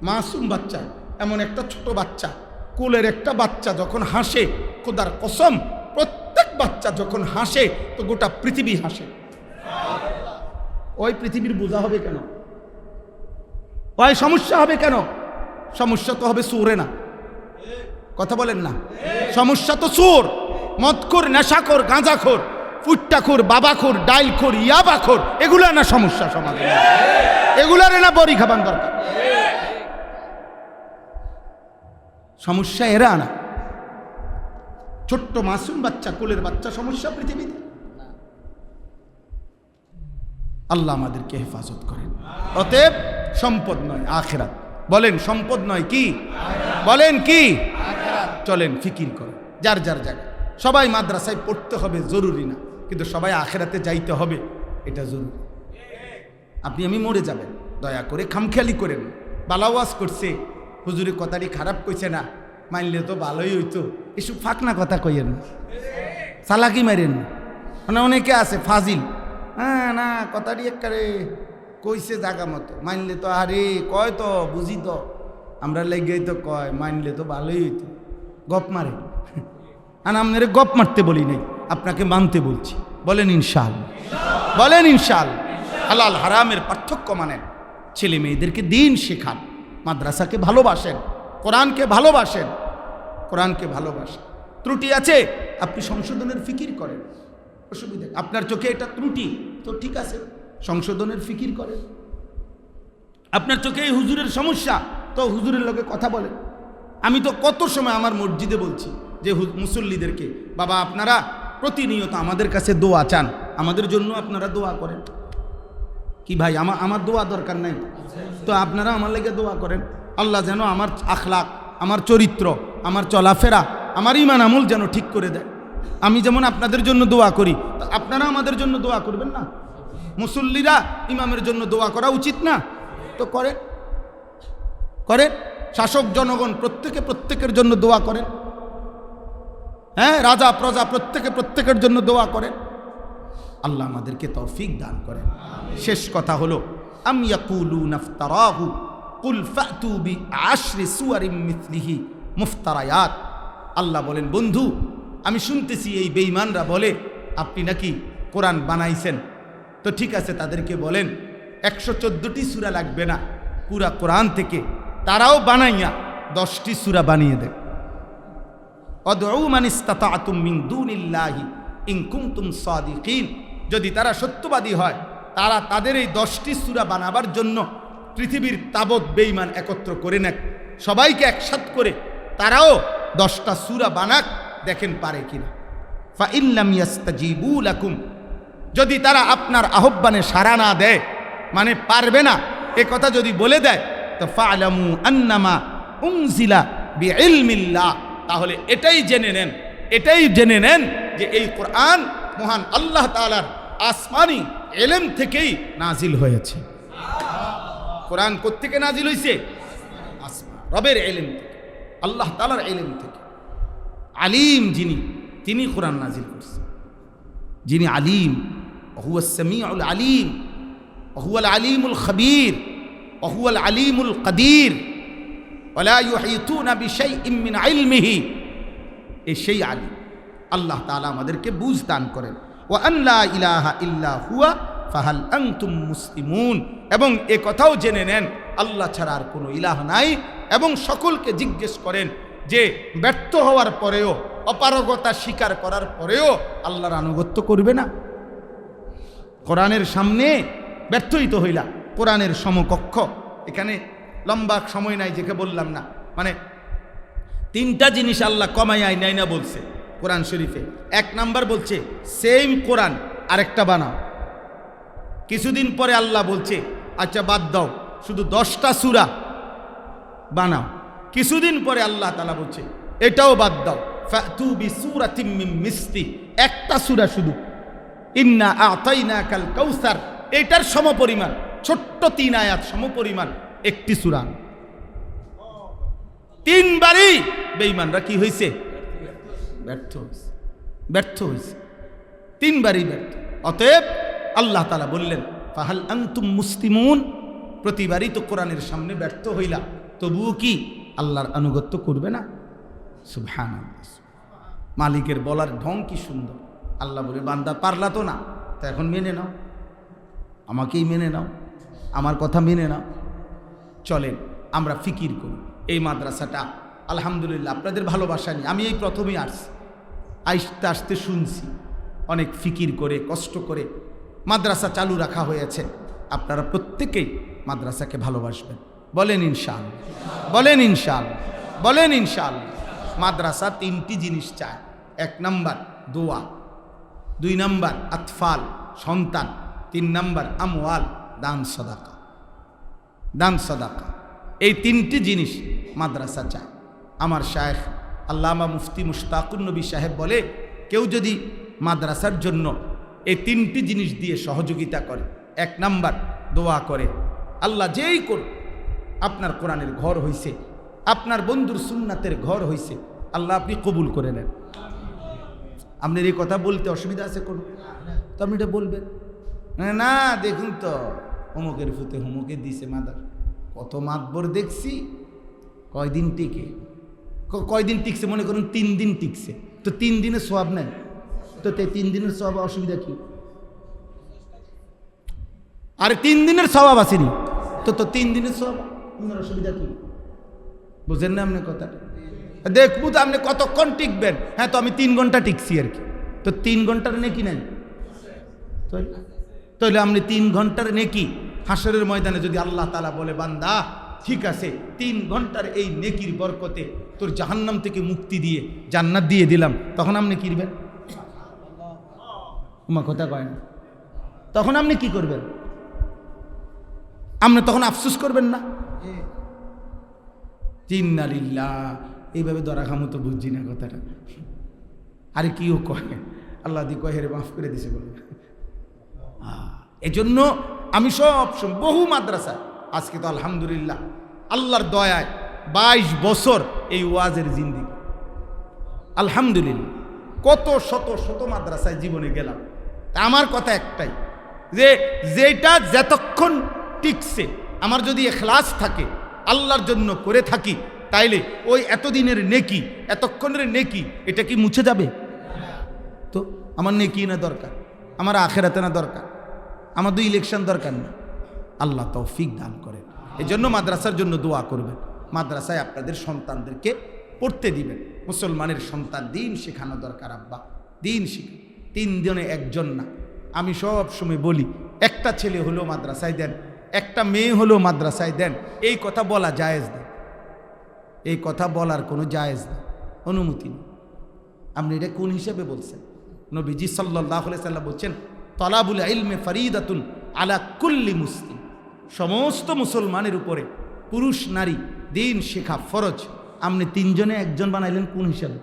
মাসুম বাচ্চা, এমন একটা ছোট বাচ্চা, কোলের একটা বাচ্চা যখন হাসে, খোদার কসম প্রত্যেক বাচ্চা যখন হাসে তো গোটা পৃথিবী হাসে। ওই পৃথিবীর বোঝা হবে কেন? ওই সমস্যা হবে কেন? সমস্যা তো হবে চোরে না, কথা বলেন না? সমস্যা তো চোর, মদখোর, নেশাখোর, গাঁজাখোর, ফুট্টাখোর, বাবাখোর, ডাইলখোর, ইয়াবাখোর, এগুলা না সমস্যা সমাজে, এগুলারে না বড়ি খাবার দরকার। সমস্যা এরা না, ছোট্ট মাসুম বাচ্চা, কোলের বাচ্চা সমস্যা পৃথিবীতে। আল্লাহ আমাদেরকে হেফাজত করেন। অতএব সম্পদ নয় আখিরাত। বলেন সম্পদ নয় কি? বলেন কি? চলেন ফিকির করেন যার যার জায়গায়। সবাই মাদ্রাসায় পড়তে হবে জরুরি না, কিন্তু সবাই আখিরাতে যাইতে হবে এটা জরুরি। আপনি আমি মরে যাবেন, দয়া করে খামখেয়ালি করেন। বালাওয়াজ করছে, হুজুরের কথাটি খারাপ কইছে না, মানলে তো ভালোই হইতো। এসব ফাঁকনা কথা কইয়েন, চালাকি মারেন। মানে অনেকে আছে ফাজিল, হ্যাঁ না কথাটি একবারে কইছে জাগা মতো, মানলে তো আরে কয় তো বুঝি তো, আমরা লেগেই তো কয় মানলে তো ভালোই হইতো, গপ মারে। আর আপনারা গপ মারতে বলি নাই, আপনাকে মানতে বলছি। বলেন ইনশাআল্লাহ, বলেন ইনশাআল্লাহ। হালাল হারামের পার্থক্য মানেন, ছেলে মেয়েদেরকে দিন শেখান, মাদ্রাসাকে ভালোবাসেন, কোরআনকে ভালোবাসেন, কোরআনকে ভালোবাসেন। ত্রুটি আছে আপনি সংশোধনের ফিকির করেন, অসুবিধা। আপনার চোখে এটা ত্রুটি তো ঠিক আছে, সংশোধনের ফিকির করেন। আপনার চোখে এই হুজুরের সমস্যা, তো হুজুরের লোকে কথা বলেন। আমি তো কত সময় আমার মসজিদে বলছি যে মুসল্লিদেরকে, বাবা আপনারা প্রতিনিয়ত আমাদের কাছে দোয়া চান, আমাদের জন্য আপনারা দোয়া করেন। কি ভাই আমার দোয়া দরকার নাই তো আপনারা আমার লেগে দোয়া করেন। আল্লাহ যেন আমার আখলাক, আমার চরিত্র, আমার চলাফেরা, আমার ঈমান আমল যেন ঠিক করে দেয়। আমি যেমন আপনাদের জন্য দোয়া করি, তো আপনারা আমাদের জন্য দোয়া করবেন না? মুসল্লিরা ইমামের জন্য দোয়া করা উচিত না? তো করে করে শাসক জনগণ প্রত্যেকের জন্য দোয়া করেন। হ্যাঁ, রাজা প্রজা প্রত্যেকের জন্য দোয়া করেন। আল্লাহ আমাদেরকে তৌফিক দান করেন। শেষ কথা হলো, আম ইয়াকুলুনা ইফতারাহু কুল ফাতু বিআশরি সুওয়ারিম মিথলিহি মুফতারায়াত। আল্লাহ বলেন, বন্ধু আমি শুনতেছি এই বেঈমানরা বলে আপনি নাকি কোরআন বানাইছেন। তো ঠিক আছে, তাদেরকে বলেন 114টি সূরা লাগবে না, পুরা কোরআন থেকে তারাও বানাইয়া 10টি সূরা বানিয়ে দেয়। অদউ মান ইসতাতাতুম মিন দুনিল্লাহি ইন কুনতুম সাদিকিন। যদি তারা সত্যবাদী হয়, তারা তাদের এই 10টি সূরা বানাবার জন্য পৃথিবীর তাবৎ বেঈমান একত্র করে নেক, সবাইকে একসাথ করে তারাও 10টা সূরা বানাক, দেখেন পারে কিনা। ফা ইল্লাম ইয়াস্তাজিবু লাকুম, যদি তারা আপনার আহ্বানে সাড়া না দেয়, মানে পারবে না এ কথা যদি বলে দেয়, তো ফা'লামু আন্নামা উনজিলা বিইলমিল্লাহ, তাহলে এটাই জেনে নেন যে এই কোরআন মহান আল্লাহ তাআলার আসমানি ইলম থেকেই নাজিল হয়েছে। কোরআন কোত্থেকে নাজিল হয়েছে? আসমান, রবের ইলম থেকে, আল্লাহ তাআলার ইলম থেকে। আলিম যিনি, তিনি কোরআন নাজিল করেছেন। যিনি আলিম, হুয়াস সামিউল আলিম, হুয়াল আলিমুল খবীর, হুয়াল আলিমুল কদির, ওয়ালা ইউহিতুনা বিশাইইন মিন ইলমিহি। এই সেই আলিম। আল্লাহ তাআলা আমাদেরকে বুঝ দান করেন। ওয়া আন লা ইলাহা ইল্লা হুয়া ফাহাল আনতুম মুসলিমুন। এবং এ কথাও জেনে নেন আল্লাহ ছাড়া আর কোনো ইলাহ নাই, এবং সকলকে জিজ্ঞেস করেন যে ব্যর্থ হওয়ার পরেও, অপারগতা স্বীকার করার পরেও আল্লাহর আনুগত্য করবে না? কোরআনের সামনে ব্যর্থই তো হইলা, কোরআনের সমকক্ষ। এখানে লম্বা সময় নাই, যেকে বললাম না, মানে 3টা জিনিস আল্লাহ কমাইয়াই নাই না বলছে কোরআন শরীফে। 1 নাম্বার বলছে সেম কোরআন আরেকটা বানাও। কিছুদিন পরে আল্লাহ বলছে আচ্ছা বাদ দাও, শুধু 10টা সূরা বানাও। কিছুদিন পরে আল্লাহ তাআলা বলছে এটাও বাদ দাও, ফাতু বিসূরাতিম মিন মিসলি, একটা সূরা শুধু, ইন্না আ'তাইনাকাল কাউসার, এটার সমপরিমাণ, ছোট্ট 3 আয়াত সমপরিমাণ একটি সূরা। 3 বারই বেঈমানরা কি হয়েছে? ব্যর্থ হয়েছে 3 বারই ব্যর্থ। অতএব আল্লাহ তাআলা বললেন ফাহাল আনতুম মুসলিমুন, প্রতিবারই তো কোরআনের সামনে ব্যর্থ হইলা, তবুও কি আল্লাহর আনুগত্য করবে না? সুবহানাল্লাহ। মালিকের বলার ঢং কি সুন্দর। আল্লাহ বলে বান্দা পারলা তো না, তা এখন মেনে নাও, আমাকেই মেনে নাও, আমার কথা মেনে নাও। চলেন আমরা ফিকির করি। এই মাদ্রাসাটা আলহামদুলিল্লাহ আপনাদের ভালোবাসা নিয়ে আমি এই প্রথমেই আস্তে আস্তে শুনছি, অনেক ফিকির করে কষ্ট করে মাদ্রাসা চালু রাখা হয়েছে। আপনারা প্রত্যেকেই মাদ্রাসাকে ভালোবাসবেন। বলেন ইনশাআল্লাহ, বলেন ইনশাআল্লাহ, বলেন ইনশাআল্লাহ। মাদ্রাসা 3টি জিনিস চায়। 1 নাম্বার দোয়া, 2 নাম্বার আতফাল সন্তান, 3 নাম্বার আমওয়াল দান সাদাকা। দান সাদাকা, এই 3টি জিনিস মাদ্রাসা চায়। আমার শায়েখ আল্লামা মুফতি মুশতাকুর নবী সাহেব বলে, কেউ যদি মাদ্রাসার জন্য এই 3টি জিনিস দিয়ে সহযোগিতা করে, 1 নাম্বার দোয়া করে, আল্লাহ যেই করুক আপনার কোরআনের ঘর হইছে, আপনার বন্ধুর সুন্নাতের ঘর হইছে। আল্লাহ আপনি কবুল করে নেন। আপনার এই কথা বলতে অসুবিধা আছে কোনো? তো আপনি এটা বলবেন না। দেখুন তো অমুকের ফুতে হুমুকে দিছে মাদার, কত মাতবর দেখছি, কয়দিন টিকে, কয়দিন টিকছে, মনে করুন 3 দিন টিকছে, তো 3 দিনের সওয়াব নেই, তো 3 দিনের সওয়াব অসুবিধা কি? আরে 3 দিনের সওয়াব আসেনি, তো 3 দিনের সওয়াব আপনার অসুবিধা কি? বুঝেন না আপনি কথাটা? দেখবো তো আপনি কতক্ষণ টিকবেন। হ্যাঁ, তো আমি 3 ঘন্টা টিকছি আর কি, তো 3 ঘন্টার নেকি নাই? তাহলে আপনি 3 ঘন্টার নেকি হাসরের ময়দানে যদি আল্লাহ তাআলা বলে, বান্দা ঠিক আছে 3 ঘন্টার এই নেকির বরকতে তোর জাহান্নাম থেকে মুক্তি দিয়ে জান্নাত দিয়ে দিলাম, তখন আপনি কি করবেন? উমা কথা কয় না, তখন আপনি কি করবেন? আপনি তখন আফসোস করবেন না? ইন্নালিল্লাহ, এইভাবে দরা খামো তো বুঝছি না কথাটা। আরে কিও কয়, আল্লাহ দি কয় হেরে মাফ করে দিছে বলে। এই জন্য আমি সব বহু মাদ্রাসা, আজকে তো আলহামদুলিল্লাহ আল্লাহর দয়ায় 22 বছর এই ওয়াজের জিন্দিগি, আলহামদুলিল্লাহ কত শত শত মাদ্রাসায় জীবনে গেলাম। আমার কথা একটাই, যে যেটা যতক্ষণ টিকছে, আমার যদি ইখলাস থাকে, আল্লাহর জন্য করে থাকি, তাইলে ওই এতদিনের নেকি, এতক্ষণের নেকি, এটা কি মুছে যাবে? তো আমার নেকি না দরকার, আমার আখেরাতে না দরকার, আমার 2 ইলেকশন দরকার না। আল্লাহ তৌফিক দান করেন। এই জন্য মাদ্রাসার জন্য দোয়া করবেন, মাদ্রাসায় আপনাদের সন্তানদেরকে পড়তে দিবেন। মুসলমানের সন্তান দিন শেখানো দরকার। আব্বা দিন শিখে, 3 জনে 1 জন না। আমি সব সময় বলি, একটা ছেলে হলেও মাদ্রাসায় দেন, একটা মেয়ে হলেও মাদ্রাসায় দেন। এই কথা বলা জায়েজ না, এই কথা বলার কোনো জায়েজ না, অনুমতি নেই। আপনি এটা কোন হিসেবে বলছেন? নবীজি সাল্লাল্লাহু আলাইহি সাল্লাম বলছেন, তালাবুল ইলমে ফরিদাতুন আলা কুল্লি মুসলিম। সমস্ত মুসলমানের উপরে পুরুষ নারী দিন শেখা ফরজ। আপনি 3 জনে 1 জন বানাইলেন কোন হিসাবে?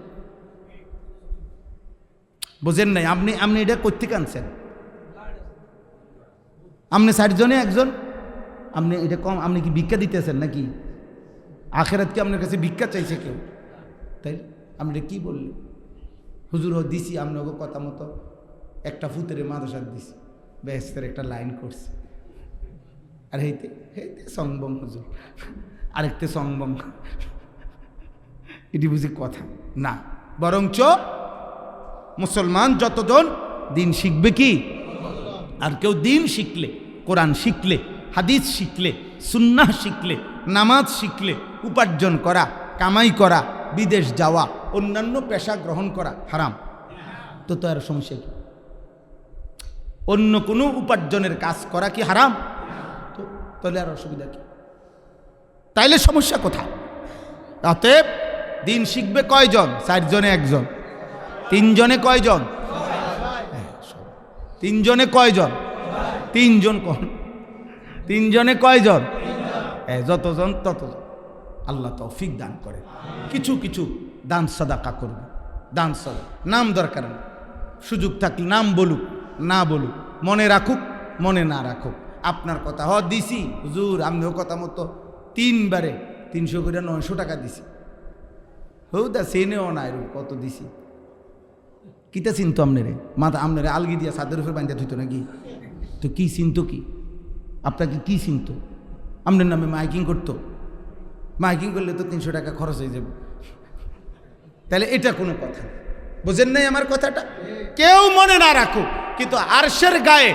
বুঝেন নাই? আপনি এটা করতে কানছেন? আপনি 4 জনে 1 জন, আপনি এটা কম? আপনি কি ভিক্ষা দিতেছেন নাকি? আখেরাত কি আপনার কাছে ভিক্ষা চাইছে কেউ? তাই আপনি কি বললেন? হুজুর দিছি, আপনাকে কথা মতো একটা ফুতের মাদ্রাসার দিছি, বেহেশতের একটা লাইন করছে, আর হেইতে হেইতে সংবং হুজুর, আরেকতে সংবং। এটি বুঝি কথা না, বরঞ্চ মুসলমান যতজন দিন শিখবে কি, আর কেউ দিন শিখলে, কোরআন শিখলে, হাদিস শিখলে, সুন্নাহ শিখলে, নামাজ শিখলে, উপার্জন করা, কামাই করা, বিদেশ যাওয়া, অন্যান্য পেশা গ্রহণ করা হারাম। তো আর সমস্যা কি? অন্য কোনো উপার্জনের কাজ করা কি হারাম? তো তাহলে আর অসুবিধা কি? তাইলে সমস্যা কোথায়? অতএব দিন শিখবে কয়জন? 4 জনে 1 জন। 3 জনে কয়জন? 3 জনে কয়জন? 3 জন। কোন 3 জনে কয়জন? যতজন ততজন। আল্লাহ তৌফিক দান করে। কিছু কিছু দান সাদাকা করবে, দান সাদাকা, নাম দরকার না, সুযোগ থাকলে নাম বলুক, না বলুক, মনে রাখুক, মনে না রাখুক, আপনার কথা দিছি হুজুর, আমিও কথা মতো 3 বারে 300 করে 900 টাকা দিছি, হৌদা সেনেও না এরকম কত দিছি। কিতা চিনতো আপনারে? মাথা আপনারে আলগি দিয়া সাদের উপরে বাঁধা ধুইতো নাকি? তো কি চিনতো? কি আপনাকে কি চিনতো? আপনার নামে মাইকিং করতো, মাইকিং করলে তো 300 টাকা খরচ হয়ে যাবে। তাহলে এটা কোনো কথা? বুঝেন নাই আমার কথাটা? কেউ মনে না রাখুক, কিন্তু আরশের গায়ে,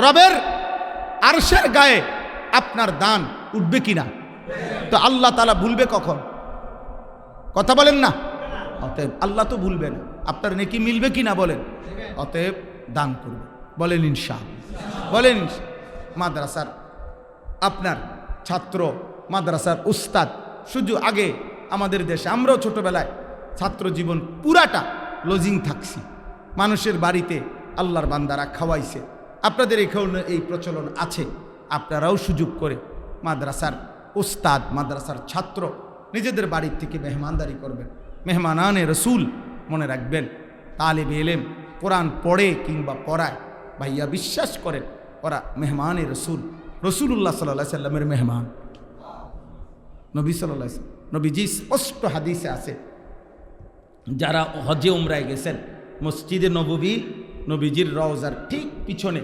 রবের আরশের গায়ে আপনার দান উঠবে কিনা? তো আল্লাহ তাআলা ভুলবে কখন? কথা বলেন না। অতএব আল্লাহ তো ভুলবে না, আপনার নেকি মিলবে কিনা বলেন? অতএব দান করবে, বলেন ইনশাআল্লাহ, বলেন ইনশাআল্লাহ। মাদ্রাসার আপনার ছাত্র, মাদ্রাসার উস্তাদ, শুধু আগে আমাদের দেশে আমরাও ছোটবেলায় ছাত্র জীবন পুরাটা লজিং থাকছি, মানুষের বাড়িতে আল্লাহর বান্দারা খাওয়াইছে। আপনাদের এখানে এই প্রচলন আছে, আপনারাও সুযোগ করে মাদ্রাসার উস্তাদ, মাদ্রাসার ছাত্র নিজেদের বাড়ির থেকে মেহমানদারি করবেন। মেহমানানে রসুল মনে রাখবেন, তালেব ইলম কোরআন পড়ে কিংবা পড়ায়, ভাইয়া বিশ্বাস করেন ওরা মেহমানে রসুল, রসুলুল্লাহ সাল্লাল্লাহু আলাইহি সাল্লামের মেহমান। নবী সাল্লাল্লাহু আলাইহি ওয়াসাল্লাম, নবীজি স্পষ্ট হাদিসে আছে, যারা হজে উমরায় গেছেন, মসজিদে নববী নবীজির রওজার ঠিক পিছনে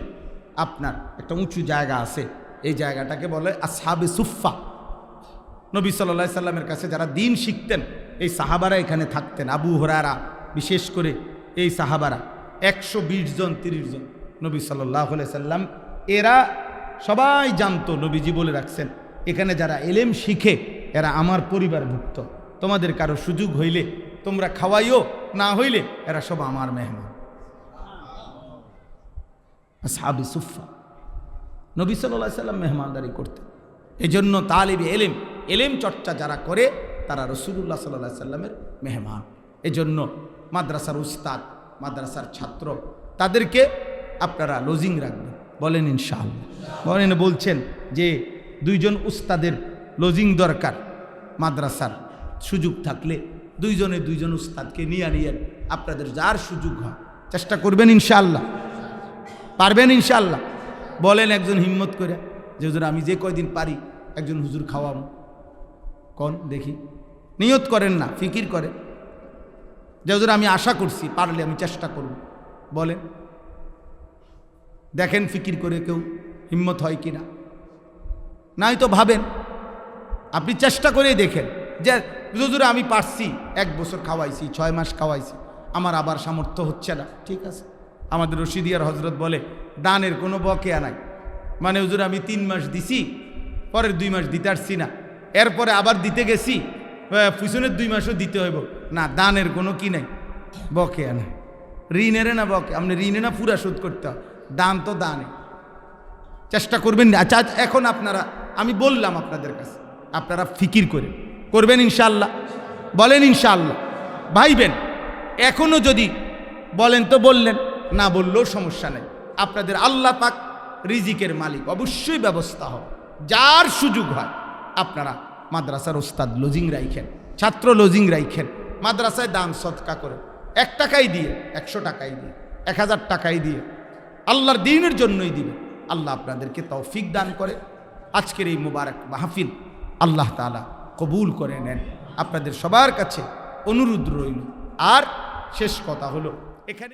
আপনার একটা উঁচু জায়গা আছে, এই জায়গাটাকে বলে আসহাবে সুফফা। নবী সাল্লাল্লাহু আলাইহি সাল্লামের কাছে যারা দিন শিখতেন, এই সাহাবারা এখানে থাকতেন। আবু হুরায়রা বিশেষ করে এই সাহাবারা 120 জন 30 জন নবী সাল্লাল্লাহু আলাইহি সাল্লাম, এরা সবাই জানতো, নবীজি বলে রাখছেন, এখানে যারা এলেম শিখে এরা আমার পরিবারভুক্ত, তোমাদের কারো সুযোগ হইলে তোমরা খাওয়াইও, না হইলে এরা সব আমার মেহমান। আসহাবে সুফফা, নবী সাল্লাল্লাহু আলাইহি সাল্লাম মেহমানদারি করতেন। এই জন্য তালিবে এলেম চর্চা যারা করে তারা রাসূলুল্লাহ সাল্লাল্লাহু আলাইহি সাল্লামের মেহমান। এজন্য মাদ্রাসার উস্তাদ, মাদ্রাসার ছাত্র, তাদেরকে আপনারা লজিং রাখবেন, বলেন ইনশাআল্লাহ। বলেন, বলছেন যে 2 জন উস্তাদের লজিং দরকার, মাদ্রাসার সুযোগ থাকলে 2 জনে 2 জন উস্তাদকে নিয়ে আপনাদের যার সুযোগ হয় চেষ্টা করবেন ইনশাআল্লাহ। পারবেন ইনশাআল্লাহ? বলেন একজন হিম্মত করে যে হুজুর আমি যে কয়দিন পারি একজন হুজুর খাওয়াবো, কোন দেখি। নিয়ত করেন না, ফিকির করে যে হুজুর আমি আশা করছি, পারলে আমি চেষ্টা করব। বলেন, দেখেন ফিকির করে কেউ হিম্মত হয় কিনা। নাই তো ভাবেন, আপনি চেষ্টা করে দেখেন যে হুজুর আমি পারছি, 1 বছর খাওয়াইছি, 6 মাস খাওয়াইছি, আমার আবার সামর্থ্য হচ্ছে না, ঠিক আছে। আমাদের রশিদিয়ার হজরত বলে দানের কোনো বকেয়া নাই, মানে হুজুর আমি 3 মাস দিছি, পরের 2 মাস দিতে পারছি না, এরপরে আবার দিতে গেছি, পিছনের 2 মাসও দিতে হইব না, দানের কোনো কি নাই, বকেয়া নাই। ঋণের না বকে, আপনি ঋণে না পুরা শোধ করতে হয়, দান তো দানে। চেষ্টা করবেন। আচ্ছা এখন আপনারা, আমি বললাম আপনাদের কাছে, আপনারা ফিকির করে করবেন ইনশাআল্লাহ। বলেন ইনশাআল্লাহ। ভাইবেন, এখনো যদি বলেন তো বললেন, না বললেও সমস্যা নেই। আপনাদের আল্লাহ পাক রিজিকের মালিক, অবশ্যই ব্যবস্থা হবে। যার সুযোগ হয় আপনারা মাদ্রাসার ওস্তাদ লজিং রাইখেন, ছাত্র লজিং রাইখেন, মাদ্রাসায় দান সদকা করেন, 1 টাকাই দিয়ে, 100 টাকাই দিয়ে, 1000 টাকাই দিয়ে, আল্লাহর দ্বীনের জন্যই দিবে। আল্লাহ আপনাদেরকে তৌফিক দান করে। আজকের এই মুবারক মাহফিল আল্লাহ তাআলা কবুল করে নেন। আপনাদের সবার কাছে অনুরোধ রইল। আর শেষ কথা হলো, এখানে